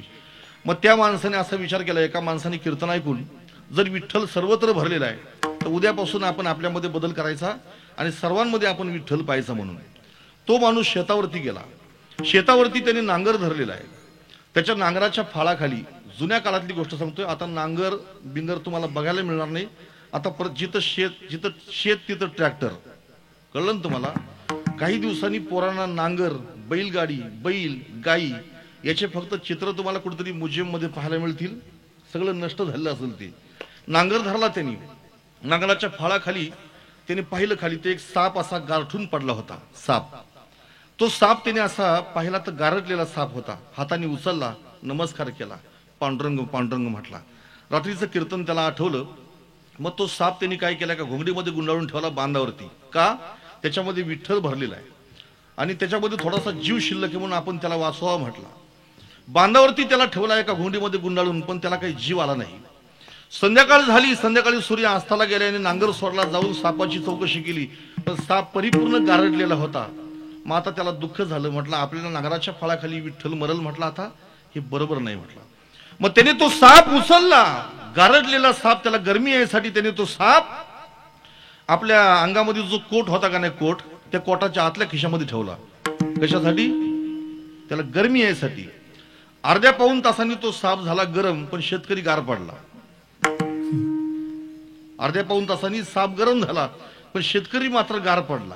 मग त्या माणसाने असा विचार केला, एका माणसाने कीर्तन ऐकून, जर विठ्ठल सर्वत्र भरलेला आहे तर उद्यापासून आपण आपल्यामध्ये बदल करायचा आणि सर्वांमध्ये आपण विठ्ठल पाहायचा. म्हणून तो माणूस शेतावरती गेला. शेतावरती त्याने नांगर धरलेला आहे. त्याच्या नांगराच्या फाळाखाली, जुन्या काळातली गोष्ट सांगतोय, आता नांगर बिंगर तुम्हाला बघायला मिळणार नाही. आता परत जिथं शेत तिथं ट्रॅक्टर, कळलं ना तुम्हाला. काही दिवसांनी पोरांना नांगर, बैलगाडी, बैल, गाई याचे फक्त चित्र तुम्हाला कुठेतरी म्युझियम मध्ये पाहायला मिळतील. सगळं नष्ट झालेलं असेल ते. नांगर धरला त्यांनी, नांगराच्या फाळाखाली त्याने पाहिलं, खाली ते एक साप असा गारठून पडला होता. साप, तो साप त्याने असा पाहिला तर गारटलेला साप होता. हाताने उचलला, नमस्कार केला, पांडुरंग पांडुरंग म्हटला. रात्रीचं कीर्तन त्याला आठवलं. मग तो साप त्यांनी काय केला, का घोंगडीमध्ये गुंडाळून ठेवला बांधावरती. का? त्याच्यामध्ये विठ्ठल भरलेला आहे आणि त्याच्यामध्ये थोडासा जीव शिल्लक आहे म्हणून आपण त्याला वाचवा म्हटला. बांधावरती त्याला ठेवला एका घोंगडीमध्ये गुंडाळून, पण त्याला काही जीव आला नाही. संध्याकाळ झाली, संध्याकाळी सूर्य अस्ताला गेल्याने नांगर सोडला, जाऊन सापाची चौकशी केली, पण साप परिपूर्ण गारडलेला होता. मग आता त्याला दुःख झालं, म्हटलं आपल्याला नांगराच्या फळाखाली विठ्ठल मरल, म्हटलं आता हे बरोबर नाही म्हटलं. मग त्याने तो साप उचलला, गारडलेला साप, त्याला गरमी यायसाठी त्याने तो साप आपल्या अंगामध्ये जो कोट होता का नाही, कोट, त्या कोटाच्या आतल्या खिशामध्ये ठेवला. कशासाठी? त्याला गरमी यायसाठी. अर्ध्या पाऊण तासांनी तो साप झाला गरम, पण शेतकरी गार पडला. अर्ध्या पाऊण तासांनी साप गरम झाला, पण शेतकरी मात्र गार पडला.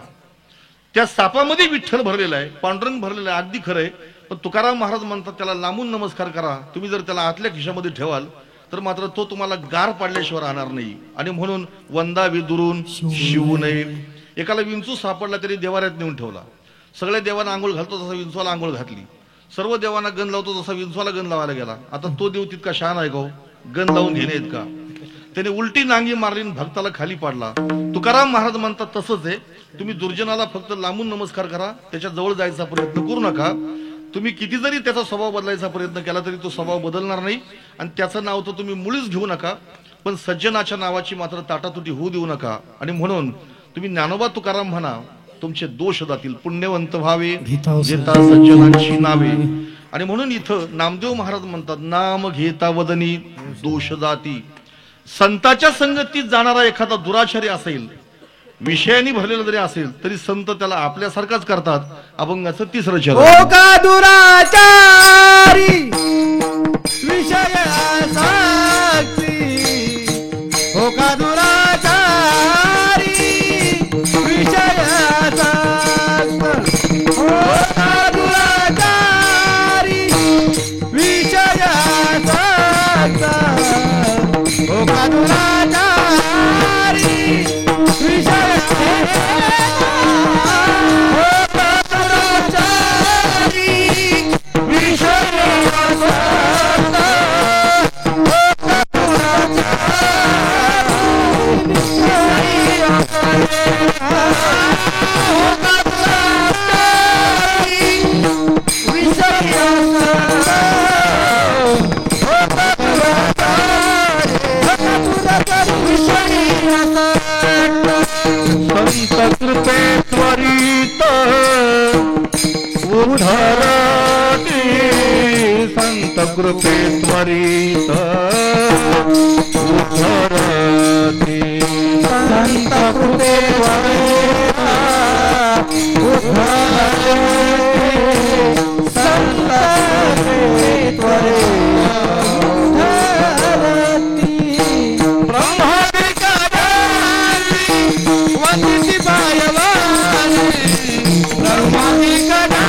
त्या सापामध्ये विठ्ठल भरलेला आहे, पांडुरंग भरलेला आहे, अगदी खरंय. पण तुकाराम महाराज म्हणतात त्याला लांबून नमस्कार करा. तुम्ही जर त्याला आतल्या खिशामध्ये ठेवाल तर मात्र तो तुम्हाला गार पाडल्याशिवाय राहणार नाही. आणि म्हणून वंदावी दुरून शिवू नये. एकाला विंचू सापडला तरी देवाऱ्यात नेऊन ठेवला. सगळ्या देवांना आंघोळ घालतो तसा विंचूला आंघोळ घातली. सर्व देवांना गण लावतो तसा विंचूला गण लावायला गेला. आता तो देव तितका शहाणा आहे का? गण लावून घेणे आहेत का? त्याने उलटी नांगी मारली, भक्ताला खाली पाडला. तुकाराम महाराज म्हणतात तसंच आहे. तुम्ही दुर्जनाला फक्त लांबून नमस्कार करा, त्याच्या जवळ जायचा प्रयत्न करू नका. तुम्ही किती जरी त्याचा स्वभाव बदलायचा प्रयत्न केला तरी तो स्वभाव बदलणार नाही. आणि त्याचं नाव तर तुम्ही मुळीच घेऊ नका, पण सज्जनाच्या नावाची मात्र ताटातुटी होऊ देऊ नका. आणि म्हणून तुम्ही ज्ञानोबा तुकाराम म्हणा, तुमचे दोष जातील, पुण्यवंत व्हावे घेता सज्जनांची नावे. आणि म्हणून इथं नामदेव महाराज म्हणतात, नाम घेता वदनी दोष जाती. संताच्या संगतीत जाणारा एखादा दुराचारी असेल, विषयाने भरलेला जरी असेल, तरी संत त्याला आपल्यासारखाच करतात. अभंगाचं 3रं चरण. हो का दुराचारी विषय हो का दुराचारी विषय हो का दुराचारी विषय हो का दुराचारी विषय संत कृपे त्वरित उद्धरती. संत कृपे त्वरित उद्धरती. संत कृपे त्वरित उद्धरती. संत कृपे त्वरित वंदिती पायवानी. ब्रह्मानी कदा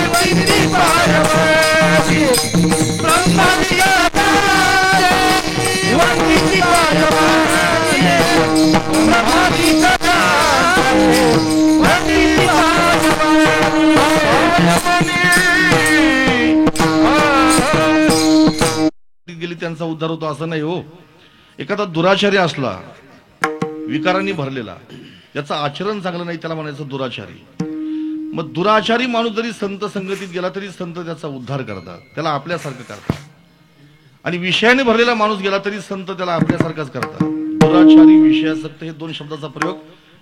वंदिती पायवानी. ब्रह्मानी कदा वंदिती पायवानी. ब्रह्मानी कदा वंदिती पायवानी. गेली त्यांचा उद्धार होतो असं नाही हो. एखादा दुराचारी असला, विकारांनी भरलेला, याचं आचरण चांगलं नाही, त्याला म्हणायचं दुराचारी. मग दुराचारी माणूस जरी संत संगतीत गेला तरी संत त्याचा उद्धार करतात, त्याला आपल्यासारखं करतात. आणि विषयाने भरलेला माणूस गेला तरी संत त्याला आपल्यासारखाच करतात. दुराचारी विषयासक्त हे 2 शब्दाचा प्रयोग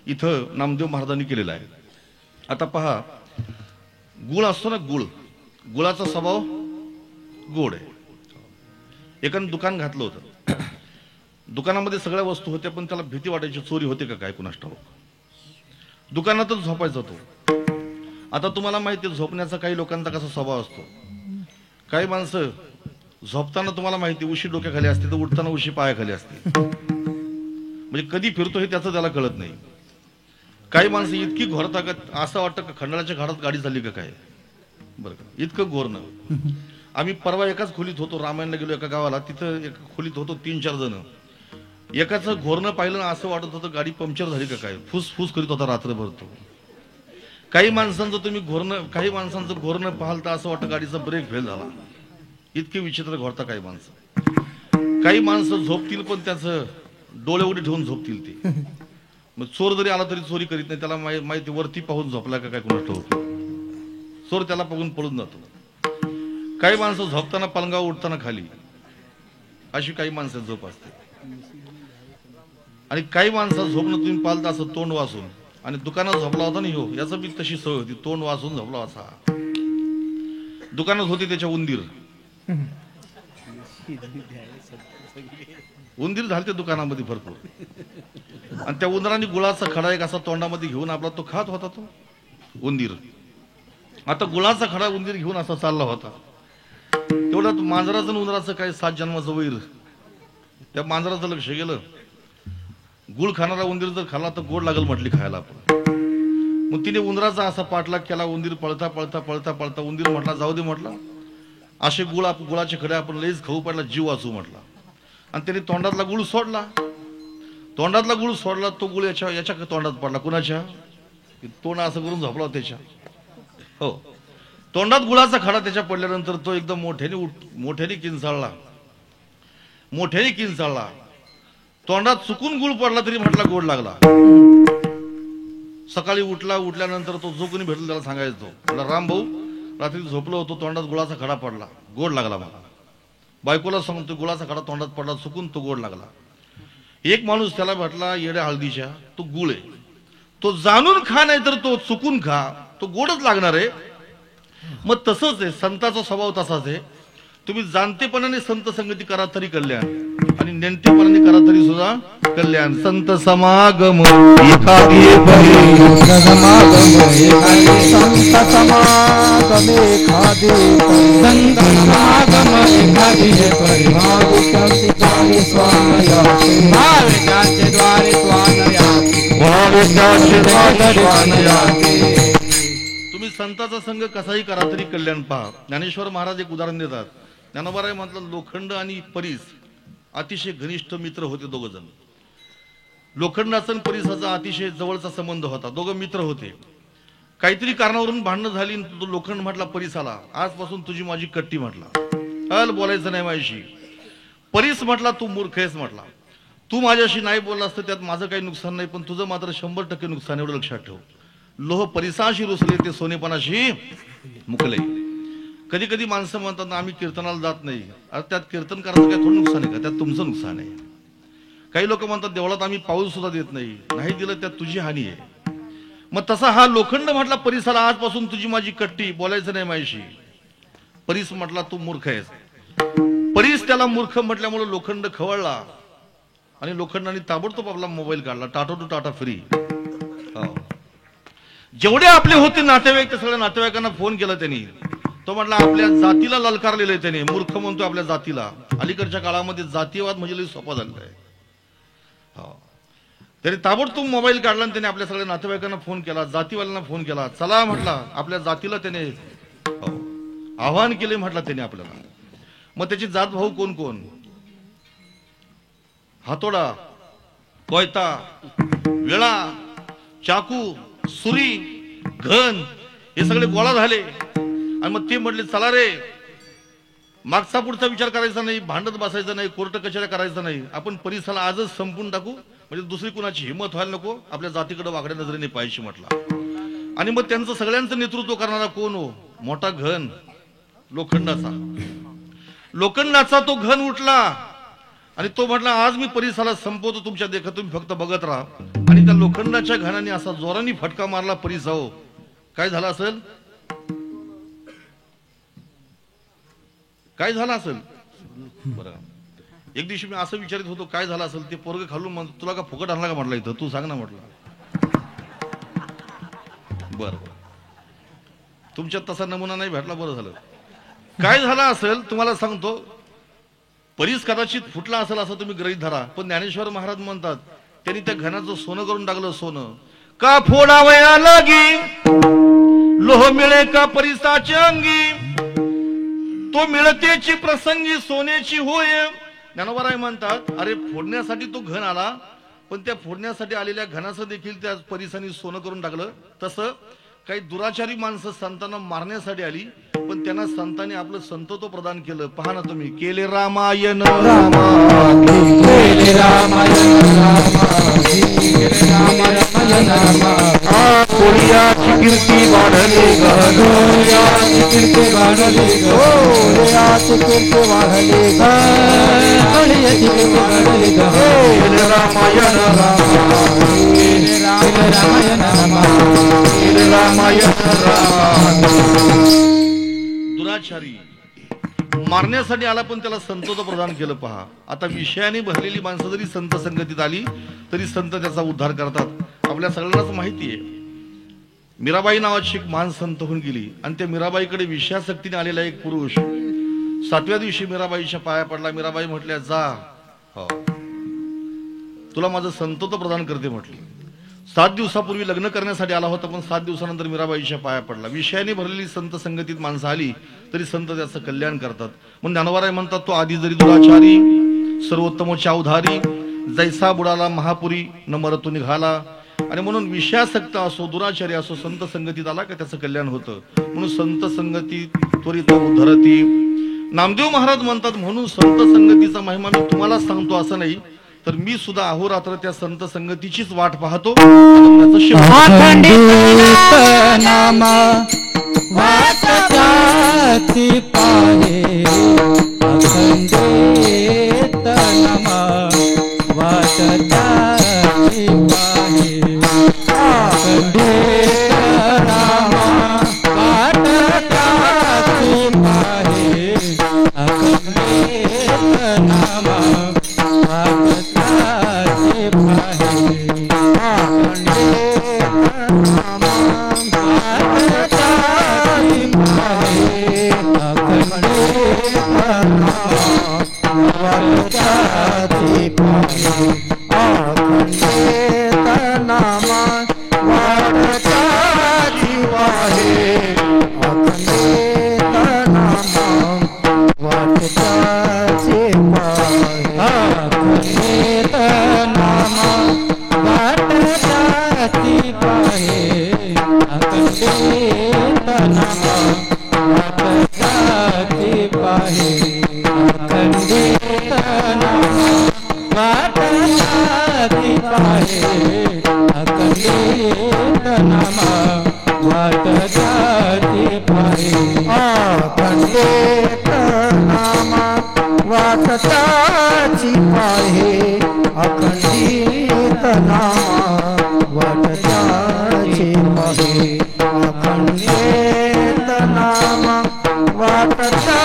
इथं नामदेव महाराजांनी केलेला आहे. आता पहा, गुळ असतो ना, गुळाचा स्वभाव गोड आहे. एकानं दुकान घातलं होतं, दुकानामध्ये सगळ्या वस्तू होत्या, पण त्याला भीती वाटायची चोरी होते का काय कुणास ठाऊक. दुकानातच झोपायचा तो. आता तुम्हाला माहिती आहे झोपण्याचा काही लोकांचा कसा स्वभाव असतो. काही माणसं झोपताना तुम्हाला माहिती उशी डोक्याखाली असते तर उठताना उशी पायाखाली असते. म्हणजे कधी फिरतो हे त्याचं त्याला कळत नाही. काही माणसं इतकी घोरता का असं वाटतं का खंडाळ्याच्या घरात गाडी चालली का काय, बरं का, इतकं घोरणं. आम्ही परवा एकाच खोलीत होतो, रामायणला गेलो एका गावाला, तिथं एका खोलीत होतो 3-4 जण. एकाचं घोरणं पाहिलं ना असं वाटत होतं गाडी पंक्चर झाली का काय, फुसफुस करीत होता रात्रभर तो. काही माणसांचं घोरणं पाहाल तर असं वाटतं गाडीचा ब्रेक फेल झाला, इतके विचित्र घोरता काही माणसं. काही माणसं झोपतील पण त्याचं डोळे उघडे ठेवून झोपतील ते. मग चोर जरी आला तरी चोरी करीत नाही, त्याला माहिती वरती पाहून झोपला का काय कुणास ठाऊक, चोर त्याला पाहून पळून जातो. काही माणसं झोपताना पलंगावर, उठताना खाली. अशी काही माणसाची झोप असते. आणि काही माणसाचं झोपणं तुम्ही पालता असं तोंड वाचून, आणि दुकानात झोपला होता ना हो, याचं बी तशी सवय होती, तोंड वाचून झोपला असा. दुकानात होती त्याच्या उंदीर, उंदीर झालते दुकानामध्ये भरपूर, आणि त्या उंदराने गुळाचा खडा एक असा तोंडामध्ये घेऊन आपला तो खात होता तो उंदीर. आता गुळाचा खडा उंदीर घेऊन असा चालला होता. तेवढ्यात मांजराचं आणि उंदराचं काही 7 जन्माचं वैर. त्या मांजराचं लक्ष गेलं, गुळ खाणारा उंदीर जर खाल्ला तर गोड लागल म्हटली खायला आपण. मग तिने उंदराचा असा पाठलाग केला. उंदीर पळता पळता पळता पळता उंदीर म्हटला जाऊ दे म्हटला, असे गुळाचे खडे आपण लईच खाऊ पडला, जीव वाचू म्हटला. आणि त्याने तोंडातला गुळ सोडला. तोंडातला गुळ सोडला, तो गुळ याच्या तोंडात पडला. कुणाच्या? तोंड असं करून झोपला त्याच्या. हो, तोंडात गुळाचा खडा त्याच्या पडल्यानंतर तो एकदम मोठ्याने किंचाळला, मोठ्याने किंचाळला. तोंडात चुकून गुळ पडला तरी म्हटला गोड लागला. सकाळी उठल्यानंतर तो जो कोणी भेटला त्याला सांगायचो, म्हटलं राम भाऊ रात्री झोपलो होतो, तोंडात गुळाचा खडा पडला, गोड लागला मला. बायकोला सांगतो गुळाचा खडा तोंडात पडला, चुकून तो गोड लागला. एक माणूस त्याला भेटला येड्या हळदीच्या, तो गुळ आहे, तो जाणून खा नाही तर तो चुकून खा, तो गोडच लागणार आहे. मग तसंच आहे, संताचा स्वभाव तसाच आहे. तुम्ही जाणतेपणाने संत संगती करा तरी कल्याण, आणि नेणतेपणाने करा तरी सुद्धा कल्याण. संत समागम एखादी संत समागम एखादे संत समागम एखादे संत समागम एखादे परिभाविकाचे द्वारे स्वानयाचे भाविकाचे द्वारे स्वानयाचे भाविकाचे द्वारे स्वानयाचे. तुम्ही संताचा संघ कसाही करा तरी कल्याण पहा. ज्ञानेश्वर महाराज एक उदाहरण देतात. ज्ञानोबाराय म्हटलं लोखंड आणि परीस अतिशय घनिष्ठ मित्र होते दोघ जण. लोखंडाचा आणि परिसाचा अतिशय जवळचा संबंध होता, दोघं मित्र होते. काहीतरी कारणावरून भांडणं झाली, तो लोखंड म्हटला परीसाला आजपासून तुझी माझी कट्टी म्हटला, अल बोलायचं नाही माझ्याशी. परीस म्हटला तू मूर्ख आहेस म्हटला, तू माझ्याशी नाही बोलला असतं त्यात माझं काही नुकसान नाही, पण तुझं मात्र 100% नुकसान, एवढं लक्षात ठेव. लोह परिसाशी रुसले ते सोनेपणाशी मुकले. कधी कधी माणसं म्हणतात ना आम्ही कीर्तनाला जात नाही, अरे त्यात कीर्तन करायचं काय थोडं नुकसान आहे का? त्यात तुमचं नुकसान आहे. काही लोक म्हणतात देवळात आम्ही पाऊल सुद्धा देत नाही, नाही दिलं त्यात तुझी हानी आहे. मग तसा हा लोखंड म्हटला परीसाला आजपासून तुझी माझी कट्टी, बोलायचं नाही माझ्याशी. परीस म्हटला तू मूर्ख आहेस. परीस त्याला मूर्ख म्हटल्यामुळे लोखंड खवळला, आणि लोखंडाने ताबडतोब आपला मोबाईल काढला, टाटा टू टाटा फ्री. जेवढे आपले होते नातेवाईक त्या सगळ्या नातेवाईकांना फोन केला त्यांनी. तो म्हटला आपल्या जातीला ललकारलेलं आहे त्याने, मूर्ख म्हणतो आपल्या जातीला. अलीकडच्या काळामध्ये जातीयवाद म्हणजे लई सोपा झालेला आहे. त्याने ताबडतोब मोबाईल काढला आणि त्याने आपल्या सगळ्या नातेवाईकांना फोन केला, जातीवाल्यांना फोन केला. चला म्हटला आपल्या जातीला त्याने आव्हान केले म्हटलं त्याने आपल्याला. मग त्याची जात भाऊ कोण कोण? हातोडा, कोयता, विळा, चाकू, सुरी, घन हे सगळे गोळा झाले. आणि मग ते म्हटले चला रे, मागचा पुढचा विचार करायचा नाही, भांडत बसायचं नाही, कोर्ट कचऱ्या करायचं नाही, आपण परिसराला आजच संपून टाकू, म्हणजे दुसरी कुणाची हिंमत व्हायला नको, आपल्या जातीकडे वाकड्या नजरेने पाहिजे म्हटला. आणि मग त्यांचं सगळ्यांचं नेतृत्व करणारा कोण हो? मोठा घन, लोखंडाचा. लोखंडाचा तो घन उठला आणि तो म्हटला आज मी परिसराला संपवतो तुमच्या देखत, तुम्ही फक्त बघत राहा. आणि त्या लोखंडाच्या घनाने असा जोराने फटका मारला परिसाओ. काय झालं असेल? काय झालं असेल? बरं, एक दिवशी मी असं विचारित होतो काय झालं असेल. ते पोरग खालून तुला का फुकट आणला का म्हटलं, इथं तू सांग ना म्हटलं. बर, तुमच्यात तसा नमुना नाही भेटला, बरं झालं. काय झालं असेल तुम्हाला सांगतो. परीस कदाचित फुटला असेल असं तुम्ही गृहीत धरा, पण ज्ञानेश्वर महाराज म्हणतात त्यांनी त्या घनाचं सोनं करून टाकलं. सोनं का फोडावया लागी, लोह मिळे का परिसाच्या अंगी, तो मिळतेची प्रसंगी सोन्याची होय. ज्ञानोबाराय म्हणतात अरे फोडण्यासाठी तो घन आला, पण त्या फोडण्यासाठी आलेल्या घनाचं देखील त्या परिसाने सोनं करून टाकलं. तसं काही दुराचारी माणसं संतांना मारण्यासाठी आली, पण त्यांना संतांनी आपलं संतत्व प्रदान केलं. पहा ना तुम्ही, केले रामायण केले रामायण रामाची केले रामायण रामा कोरियाची कीर्ती वाढले याची कीर्ती वाढली याची कीर्ती वाढली याची कीर्ती वाढली केले रामायण केले रामायण रामा केले रामायण दुराचारी मारण्यासाठी आला पण त्याला संतत्व प्रदान केलं. पहा आता विषयाने भरलेली माणसं जरी संत संगतीत आली तरी संत त्याचा उद्धार करतात. आपल्या सगळ्यांनाच माहिती आहे, मीराबाई नावाची एक महान संत होऊन गेली आणि त्या मीराबाईकडे विषयासक्तीने आलेला एक पुरुष 7व्या दिवशी मीराबाईच्या पाया पडला. मीराबाई म्हटल्या, जा हो तुला माझं संतत्व प्रदान करते म्हटली. 7 दिवसापूर्वी लग्न करण्यासाठी आला होता पण 7 दिवसानंतर मीराबाईच्या पाया पडला. विषयाने भरलेली संत संगतीत माणसं आली तरी संत त्याचं कल्याण करतात. म्हणून ज्ञानोबाराय म्हणतात, तो आधी जरी दुराचारी सर्वोत्तमोच्या उधारी जैसा बुडाला महापुरी न मरतो निघाला. आणि म्हणून विषयासक्त असो दुराचारी असो संत संगतीत आला का त्याचं कल्याण होतं. म्हणून संत संगती त्वरित उद्धरती. नामदेव महाराज म्हणतात, म्हणून संत संगतीचा महिमा मी तुम्हाला सांगतो असं नाही, तर मी सुद्धा अहोरात्र त्या संत संगतीचीच वाट पाहतो. नामा वाट जाती पाहे अखंडित नामा वाट जाती पाहे अखंडित नामा वाट जाती पाहे अखंडित नामा वाट जाती पाहे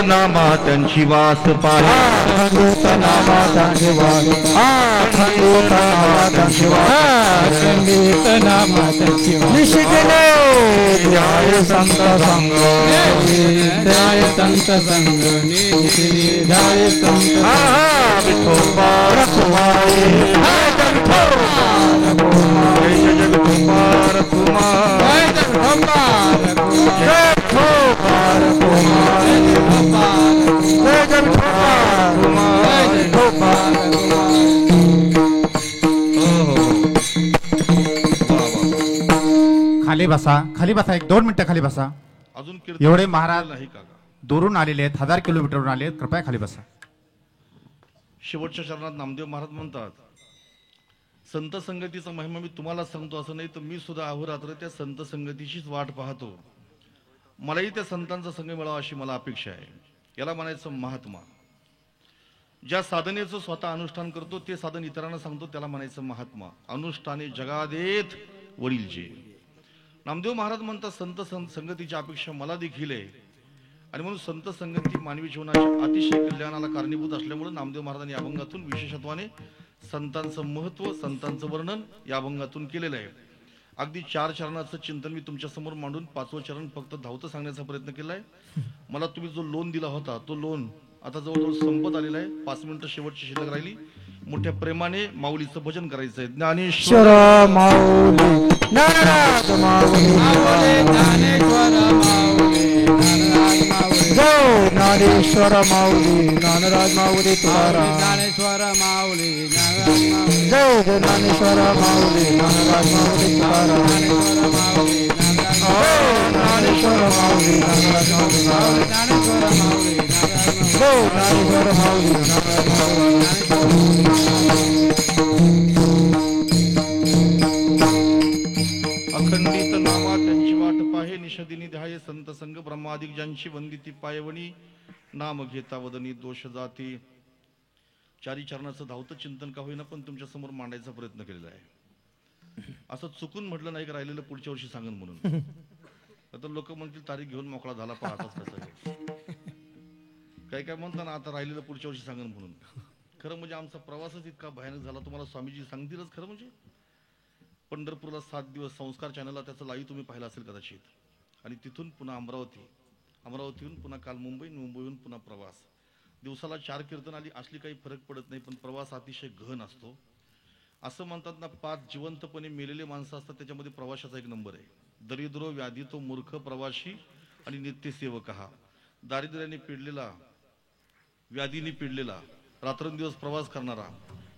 नामा त्यांची वास पाहे अखंडित नामा त्यांची वास अखंडित नामा त्यांची वास अखंडित नामा त्यांची वास निशिदिने ध्याय संत संग ध्याय संत संग निशिदिने ध्याय संत विठोबा रखुमाई जय जगदंबा रखुमाई खाली बसा, खाली बसा, 1-2 मिनिटं खाली बसा. अजून कीर्तन एवढे महाराज नाही काका. दुरून आलेले आहेत, 1000 किलोमीटरवरून आले आहेत. कृपया खाली बसा. शेवटच्या चरणात नामदेव महाराज म्हणतात, संत संगतीचा महिमा मी तुम्हाला सांगतो असं नाही तर मी सुद्धा अहोरात्र त्या संत संगतीचीच वाट पाहतो. मलाही त्या संतांचा संग मिळावा अशी मला अपेक्षा आहे. याला म्हणायचं महात्मा. ज्या साधनेचं स्वतः अनुष्ठान करतो ते साधन इतरांना सांगतो त्याला म्हणायचं महात्मा. अनुष्ठाने जगादेत वडील जे. नामदेव महाराज म्हणतात संत संगतीची अपेक्षा मला देखील आहे आणि म्हणून संत संगती मानवी जीवनाच्या अतिशय कल्याणाला कारणीभूत असल्यामुळे नामदेव महाराजांनी या अभंगातून विशेषत्वाने संतांचं महत्व, संतांचं वर्णन या अभंगातून केलेलं आहे. अगदी 4 चरणाचं चिंतन मी तुमच्या समोर मांडून 5वं चरण फक्त धावतं सांगण्याचा प्रयत्न केलाय. मला तुम्ही जो लोन दिला होता तो लोन आता जवळजवळ संपत आलेला आहे. 5 मिनिटं शेवटची शिल्लक राहिली. मोठ्या प्रेमाने माऊलीचं भजन करायचं आहे. ज्ञानेश्वर माऊली नाराज माऊली ज्ञानेश्वर माऊली जय ज्ञानेश्वर माऊली ज्ञानराज माऊली तुकाराम ज्ञानेश्वर माऊली जय ज्ञानेश्वर माऊली ज्ञानराज माऊली तुकाराम ज्ञानेश्वर माऊली ज्ञानराज माऊली ज्ञानेश्वर माऊली जय ज्ञानेश्वर माऊली अखंडित नामा त्यांची वाट पाहे निषदिनी ध्याय संत संग ब्रह्मादिक ज्यांची वंदिती पायवणी नाम घेता वदनी दोष जाती. 4 चरणाचं धावतं चिंतन का होईना पण तुमच्या समोर मांडायचा प्रयत्न केलेला आहे. असं चुकून म्हटलं नाही की राहिलेलं पुढच्या वर्षी सांगन म्हणून. आता लोक म्हणतील तारीख घेऊन मोकळा झाला पाहताच कसं काही काय म्हणताना आता राहिलेलं पुढच्या वर्षी सांगन म्हणून. खरं म्हणजे आमचा प्रवासच इतका भयानक झाला तुम्हाला स्वामीजी सांगतीलच. खरं म्हणजे पंढरपूरला 7 दिवस संस्कार चॅनलला त्याचं लाईव्ह तुम्ही पाहिलं असेल कदाचित. आणि तिथून पुन्हा अमरावतीहून पुन्हा काल मुंबईहून पुन्हा प्रवास. दिवसाला 4 कीर्तन आली असली काही फरक पडत नाही पण प्रवास अतिशय गहन असतो. असं म्हणतात ना 5 जिवंतपणे मेलेले माणसं असतात त्याच्यामध्ये प्रवाशाचा एक नंबर आहे. दरिद्रो व्याधी तो मूर्ख प्रवाशी आणि नित्यसेवक हा. दारिद्र्याने पिडलेला, व्याधीने पिडलेला, रात्रंदिवस प्रवास करणारा.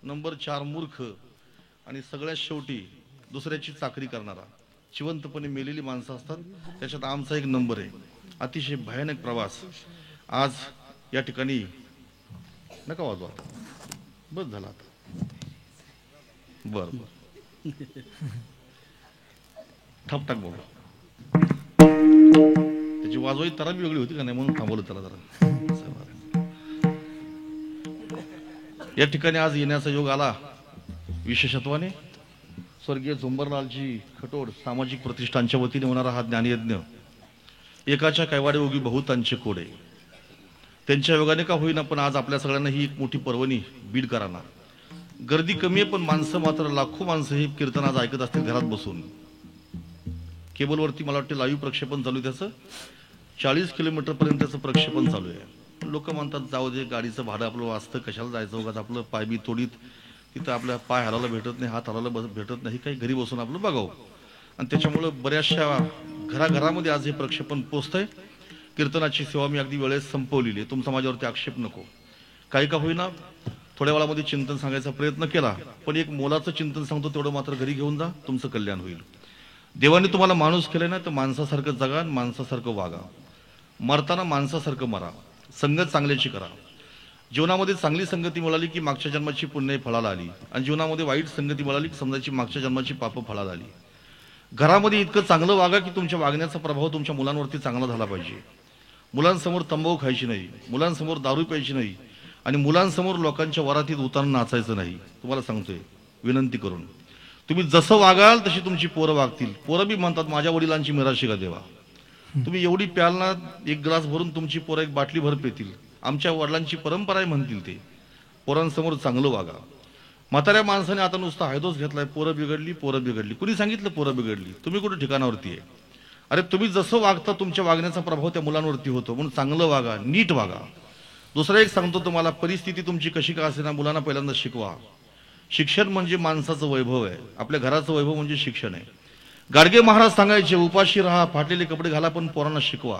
नंबर 4 मूर्ख आणि सगळ्यात शेवटी दुसऱ्याची चाकरी करणारा. जिवंतपणे मेलेली माणसं असतात त्याच्यात आमचा एक नंबर आहे. अतिशय भयानक प्रवास. आज या ठिकाणी नका वाजवा बस झाला आता. बर ठप टाक बाबा. त्याची वाजवाई तरा बी वेगळी होती का नाही म्हणून थांबवलं त्याला जरा. या ठिकाणी आज येण्याचा योग आला विशेषत्वाने स्वर्गीय झुंबरलालजी खटोड सामाजिक प्रतिष्ठानच्या वतीने होणारा हा ज्ञानयज्ञ. एकाच्या कैवाडे उगी बहुतांचे कोडे. त्यांच्या योगाने का होईना पण आज आपल्या सगळ्यांना ही एक मोठी पर्वणी बीडकरांना. गर्दी कमी आहे पण माणसं मात्र लाखो माणसं हे कीर्तन आज ऐकत असतील घरात बसून. केबलवरती मला वाटते लाईव्ह प्रक्षेपण चालू आहे त्याचं. 40 किलोमीटर पर्यंत त्याचं प्रक्षेपण चालू आहे. लोक म्हणतात जाऊ दे गाडीचं भाडं आपलं वाचतं कशाला जायचं उगाच आपलं पाय बी तोडीत तिथं आपल्या पाय हलायला भेटत नाही हात हलायला भेटत नाही काही घरी बसून आपलं बघावं. आणि त्याच्यामुळं बऱ्याचशा घराघरामध्ये आज हे प्रक्षेपण पोचतंय. कीर्तनाची सेवा मी अगदी वेळेस संपवलेली आहे. तुमचा माझ्यावरती आक्षेप नको. काही का होईना थोड्या वेळामध्ये चिंतन सांगायचा प्रयत्न केला पण एक मोलाचं चिंतन सांगतो तेवढं मात्र घरी घेऊन जा. तुमचं कल्याण होईल. देवाने तुम्हाला माणूस केलं ना तर माणसासारखं जगा आणि माणसासारखं वागा. मरताना माणसासारखं मरा. संगत चांगल्याची करा. जीवनामध्ये चांगली संगती मिळाली की मागच्या जन्माची पुण्य फळाला आली आणि जीवनामध्ये वाईट संगती मिळाली की समजायची मागच्या जन्माची पाप फळाला आली. घरामध्ये इतकं चांगलं वागा की तुमच्या वागण्याचा प्रभाव तुमच्या मुलांवरती चांगला झाला पाहिजे. मुलांसमोर तंबाखू खायची नाही, मुलांसमोर दारू प्यायची नाही आणि मुलांसमोर लोकांच्या वरातीत उतारून नाचायचं नाही. तुम्हाला सांगतोय विनंती करून. तुम्ही जसं वागाल तशी तुमची पोरं वागतील. पोरं बी म्हणतात माझ्या वडिलांची मिराशी का देवा. तुम्ही एवढी प्याल ना, एक ग्लास भरून तुमची पोरं एक बाटली भर पेतील. आमच्या वडिलांची परंपरा आहे म्हणतील ते. पोरांसमोर चांगलं वागा. म्हाताऱ्या माणसाने आता नुसता हायदोस घेतलाय, पोरं बिघडली पोरं बिघडली. कुणी सांगितलं पोरं बिघडली? तुम्ही कुठे ठिकाणावरती आहे? अरे तुम्ही जसं वागता तुमच्या वागण्याचा प्रभाव त्या मुलांवरती होतो. म्हणून चांगलं वागा, नीट वागा. दुसरं एक सांगतो तुम्हाला, परिस्थिती तुमची कशी का असेना, मुलांना पहिल्यांदा शिकवा. शिक्षण म्हणजे माणसाचं वैभव आहे. आपल्या घराचं वैभव म्हणजे शिक्षण आहे. गाडगे महाराज सांगायचे, उपाशी राहा, फाटलेले कपडे घाला, पण पोरांना शिकवा.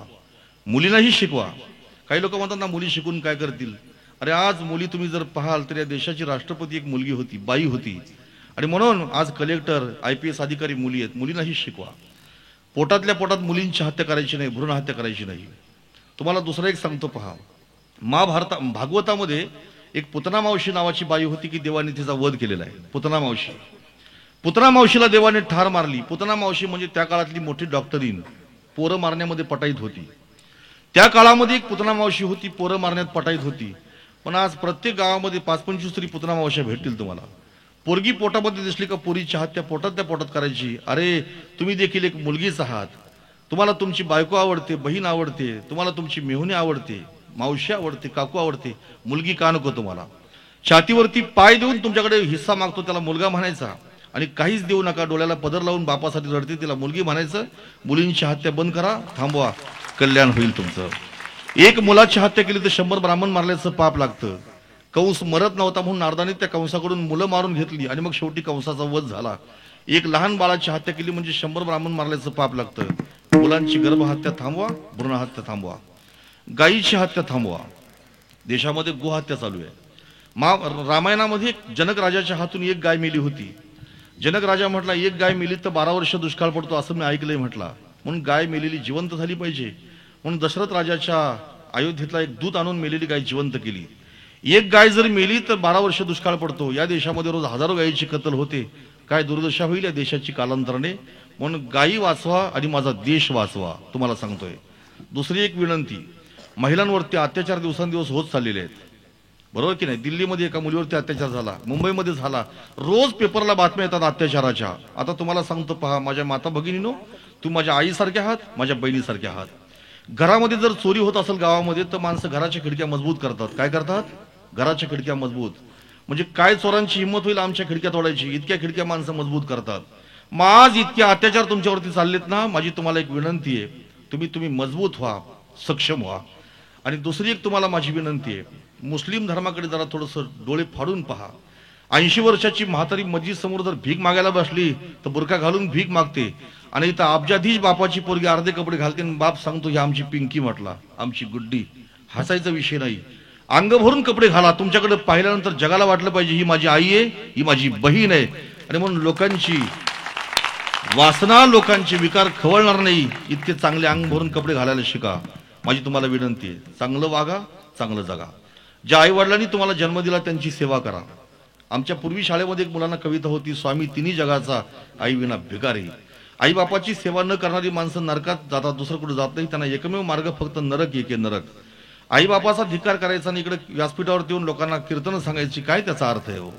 मुलींनाही शिकवा. काही लोक म्हणतात ना, मुली शिकून काय करतील? अरे आज मुली तुम्ही जर पाहाल तर या देशाची राष्ट्रपती एक मुलगी होती, बाई होती. आणि म्हणून आज कलेक्टर, IPS अधिकारी मुली आहेत. मुलींनाही शिकवा. पोटातल्या पोटात मुलींची हत्या करायची नाही, भ्रूण हत्या करायची नाही. तुम्हाला दुसरं एक सांगतो पहा, भागवतामध्ये एक पुतना मावशी नावाची बाई होती की देवाने तिचा वध केलेला आहे. पुतना मावशीला देवाने ठार मारली. पुतना मावशी म्हणजे त्या काळातली मोठी डॉक्टरीन, पोरं मारण्यामध्ये पटाईत होती. त्या काळामध्ये एक पुतना मावशी होती, पोरं मारण्यात पटाईत होती. पण आज प्रत्येक गावामध्ये 5-25 तरी पुतना मावश्या भेटतील तुम्हाला. पोरगी पोटामध्ये दिसली का पोरीची हत्या पोटातल्या पोटात करायची. अरे तुम्ही देखील एक मुलगीच आहात. तुम्हाला तुमची बायको आवडते, बहीण आवडते, तुम्हाला तुमची मेहुणी आवडते, मावशी आवडते, काकू आवडते. मुलगी का नको तुम्हाला? छातीवरती पाय देऊन तुमच्याकडे हिस्सा मागतो त्याला मुलगा म्हणायचा, आणि काहीच देऊ नका, डोळ्याला पदर लावून बापासाठी रडते तिला मुलगी म्हणायचं. मुलींची हत्या बंद करा, थांबवा, कल्याण होईल तुमचं. एक मुलाची हत्या केली तर 100 ब्राह्मण मारल्याचं पाप लागतं. कंस मरत नव्हता म्हणून नारदाने त्या कंसाकडून मुलं मारून घेतली आणि मग शेवटी कंसाचा वध झाला. एक लहान बाळाची हत्या केली म्हणजे 100 ब्राह्मण मारल्याचं पाप लागतं. मुलांची गर्भहत्या थांबवा, भ्रूण हत्या थांबवा, गायीची हत्या थांबवा. देशामध्ये गोहत्या चालू आहे. रामायणामध्ये जनक राजाच्या हातून एक गाय मेली होती. जनक राजा म्हटला, एक गाय मेली तर 12 वर्ष दुष्काळ पडतो असं मी ऐकलंय म्हटला. म्हणून गाय मेलेली जिवंत झाली पाहिजे. म्हणून दशरथ राजाच्या अयोध्येतला एक दूत आणून मेलेली गाय जिवंत केली. एक गाय जर मेली तर 12 वर्ष दुष्काळ पडतो. या देशामध्ये रोज हजारो गायीची कत्तल होते. काय दुर्दशा होईल या देशाची कालांतराने. म्हणून गायी वाचवा आणि माझा देश वाचवा, तुम्हाला सांगतोय. दुसरी एक विनंती, महिलांवरती अत्याचार दिवसांदिवस होत चाललेले आहेत, बरोबर की नाही? दिल्लीमध्ये एका मुलीवरती अत्याचार झाला, मुंबईमध्ये झाला, रोज पेपरला बातम्या येतात अत्याचाराच्या. आता तुम्हाला सांगतो पहा, माझ्या माता भगिनीनो, तुम्ही माझ्या आईसारख्या आहात, माझ्या बहिणीसारख्या आहात. घरामध्ये जर चोरी होत असेल गावामध्ये तर माणसं घराच्या खिडक्या मजबूत करतात. काय करतात? घराच्या खिडक्या मजबूत. म्हणजे काय चोरांची हिंमत होईल आमच्या खिडक्या तोडायची, इतक्या खिडक्या माणसं मजबूत करतात. मग आज इतके अत्याचार तुमच्यावरती चाललेत ना, माझी तुम्हाला एक विनंती आहे, तुम्ही मजबूत व्हा, सक्षम व्हा. आणि दुसरी एक तुम्हाला माझी विनंती आहे, मुस्लिम धर्माकडे जरा थोडंसं डोळे फाडून पहा. 80 वर्षाची म्हातारी मस्जिद समोर जर भीक मागायला बसली तर बुरका घालून भीक मागते. आणि इथं अब्जाधीश बापाची पोरगी अर्धे कपडे घालते आणि बाप सांगतो ही आमची पिंकी म्हटला, आमची गुड्डी. हसायचा विषय नाही. अंग भरून कपडे घाला. तुमच्याकडे पाहिल्यानंतर जगाला वाटलं पाहिजे ही माझी आई आहे, ही माझी बहीण आहे. आणि म्हणून लोकांची वासना, लोकांचे विकार खवळणार नाही इतके चांगले अंग भरून कपडे घालायला शिका, माझी तुम्हाला विनंती आहे. चांगलं वागा, चांगलं जगा. ज्या आई वडिलांनी तुम्हाला जन्म दिला त्यांची सेवा करा. आमच्या पूर्वी शाळेमध्ये एक मुलांना कविता होती, स्वामी तिन्ही जगाचा, आई विना भिकारी. आई बापाची सेवा न करणारी माणसं नरकात जातात, दुसरं कुठे जात नाही. त्यांना एकमेव मार्ग फक्त नरक, एके नरक. आई बापाचा धिक्कार करायचा आणि इकडे व्यासपीठावरती येऊन लोकांना कीर्तन सांगायची, काय त्याचा अर्थ आहे हो?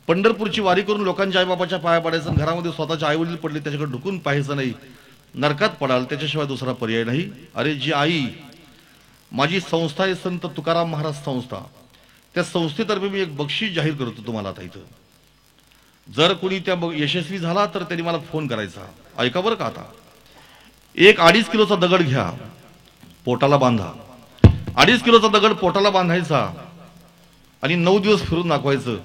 पंढरपूरची वारी करून लोकांच्या आई बापाच्या पाया पडायचं, घरामध्ये स्वतःच्या आई वडील पडले त्याच्याकडे ढुकून पाहायचं नाही, नरकात पडाल, त्याच्याशिवाय दुसरा पर्याय नाही. अरे जी आई, माझी संस्था आहे संत तुकाराम महाराज संस्था, त्या संस्थेतर्फे मी एक बक्षीस जाहीर करतो तुम्हाला. आता इथं जर कोणी त्या यशस्वी झाला तर त्यांनी मला फोन करायचा. ऐका बरं का, आता एक 2.5 किलोचा दगड घ्या, पोटाला बांधा. 2.5 किलोचा दगड पोटाला बांधायचा आणि 9 दिवस फिरून दाखवायचं.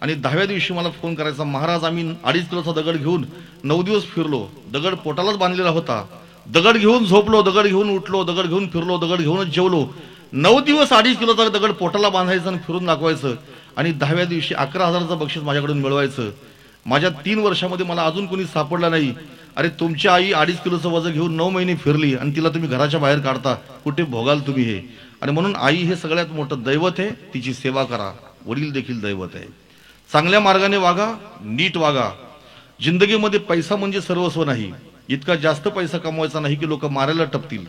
आणि 10व्या दिवशी मला फोन करायचा, महाराज आम्ही 2.5 किलोचा दगड घेऊन 9 दिवस फिरलो, दगड पोटालाच बांधलेला होता, दगड घेऊन झोपलो, दगड घेऊन उठलो, दगड घेऊन फिरलो, दगड घेऊनच जेवलो. 9 दिवस 2.5 किलोचा दगड पोटाला बांधायचं आणि फिरून दाखवायचं. आणि 10व्या दिवशी 11,000चं बक्षीस माझ्याकडून मिळवायचं. माझ्या 3 वर्षामध्ये मला अजून कोणी सापडला नाही. अरे तुमची आई 2.5 किलोचं वजन घेऊन 9 महिने फिरली आणि तिला तुम्ही घराच्या बाहेर काढता, कुठे भोगाल तुम्ही हे? आणि म्हणून आई हे सगळ्यात मोठं दैवत आहे, तिची सेवा करा. वडील देखील दैवत आहे. चांगल्या मार्गाने वागा, नीट वागा. जिंदगीमध्ये पैसा म्हणजे सर्वस्व नाही. इतका जास्त पैसा कमवायचा नाही की लोक मारायला टपतील,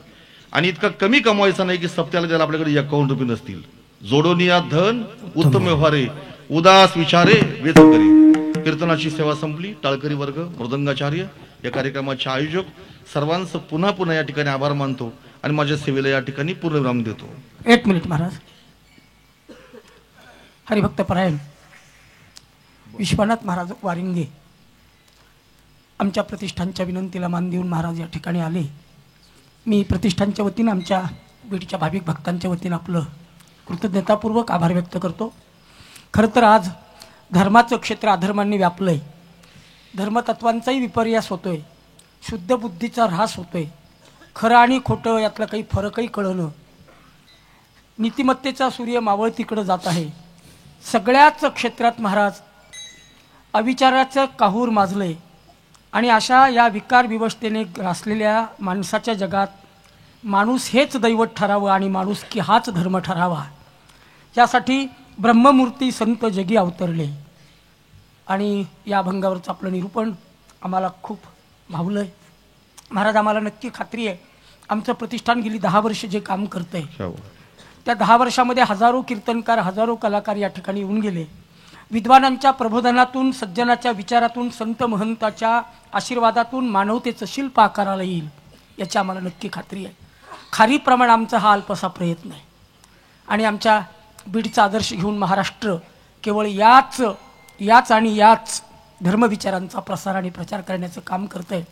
आणि इतका कमी कमवायचा नाही की सप्त्याला त्याला आपल्याकडे 51 रुपये नसतील. जोडोनिया धन उत्तम व्यवहारे, उदास विचारे वेद करी. कीर्तनाची सेवा संपली. टाळकरी वर्ग, मृदंगाचार्य या कार्यक्रमाचे आयोजक सर्वांचं पुन्हा पुन्हा या ठिकाणी आभार मानतो आणि माझ्या सेवेला या ठिकाणी पूर्णविराम देतो. एक मिनिट महाराज. हरिभक्त परायण विश्वनाथ महाराज वारिंगे आमच्या प्रतिष्ठानच्या विनंतीला मान देऊन महाराज या ठिकाणी आले. मी प्रतिष्ठानच्या वतीनं आमच्या बीडच्या भाविक भक्तांच्या वतीनं आपलं कृतज्ञतापूर्वक आभार व्यक्त करतो. खरं तर आज धर्माचं क्षेत्र अधर्मांनी व्यापलं आहे. धर्मतत्वांचाही विपर्यास होतो आहे. शुद्ध बुद्धीचा ऱ्हास होतो आहे. खरं आणि खोटं यातला काही फरकही कळणं. नीतिमत्तेचा सूर्य मावळतीकडं जात आहे. सगळ्याच क्षेत्रात महाराज अविचाराचं काहूर माजलंय आणि अशा या विकार विवशतेने ग्रासलेल्या माणसाच्या जगात माणूस हेच दैवत ठरावं आणि माणूस की हाच धर्म ठरावा यासाठी ब्रह्ममूर्ती संत जगी अवतरले. आणि या अभंगावरचं आपलं निरूपण आम्हाला खूप भावलं आहे. महाराज आम्हाला नक्की खात्री आहे आमचं प्रतिष्ठान गेली 10 वर्ष जे काम करतंय त्या 10 वर्षामध्ये हजारो कीर्तनकार हजारो कलाकार या ठिकाणी येऊन गेले. विद्वानांच्या प्रबोधनातून सज्जनाच्या विचारातून संत महंताच्या आशीर्वादातून मानवतेचं शिल्प आकाराला येईल याची आम्हाला नक्की खात्री आहे. खारीप्रमाणे आमचा हा अल्पसा प्रयत्न आहे आणि आमच्या बीडचा आदर्श घेऊन महाराष्ट्र केवळ याच आणि याच धर्मविचारांचा प्रसार आणि प्रचार करण्याचं काम करत आहे.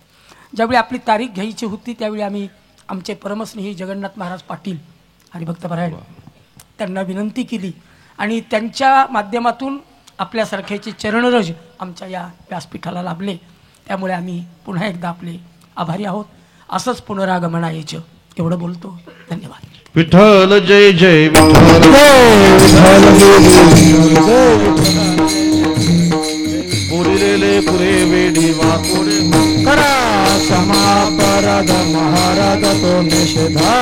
ज्यावेळी आपली तारीख घ्यायची होती त्यावेळी आम्ही आमचे परमस्नेही जगन्नाथ महाराज पाटील हरिभक्त परायण त्यांना विनंती केली आणि त्यांच्या माध्यमातून आपल्यासारख्याचे चरणरज आमच्या या व्यासपीठाला लाभले. त्यामुळे आम्ही पुन्हा एकदा आपले आभारी आहोत. असंच पुनरागमनायचं एवढं बोलतो. धन्यवाद. विठ्ठल जय जय विठ्ठल पुरिलेले पुरे वेडी वाकोडे करा क्षमा अपराध महाराज तो निषेधा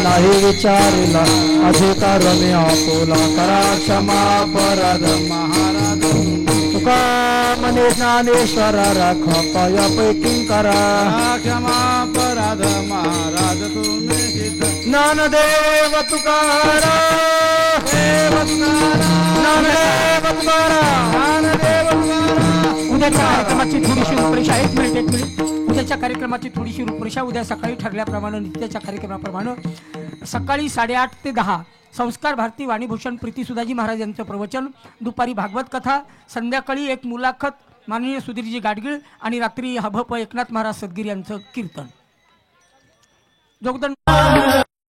नाही विचारला अधिकार मी आपुला. करा क्षमा अपराध महाराज तुका मने ज्ञानेश्वर राख पायापैकी करा क्षमा अपराध महाराज तुम्ही ज्ञानदेव तुकारा ज्ञानदेव उद्याच्या कार्यक्रमाची थोडीशी रूपरेषा एक मिनिट उद्याच्या कार्यक्रमाची थोडीशी रूपरेषा. उद्या सकाळी ठरल्याप्रमाणे नित्याच्या कार्यक्रमाप्रमाणे सकाळी 8:30 ते 10 संस्कार भारती वाणीभूषण प्रीतीसुधाजी महाराज यांचं प्रवचन. दुपारी भागवत कथा. संध्याकाळी एक मुलाखत माननीय सुधीरजी गाडगीळ आणि रात्री हभप एकनाथ महाराज सदगीर यांचं कीर्तन. जोगदंड.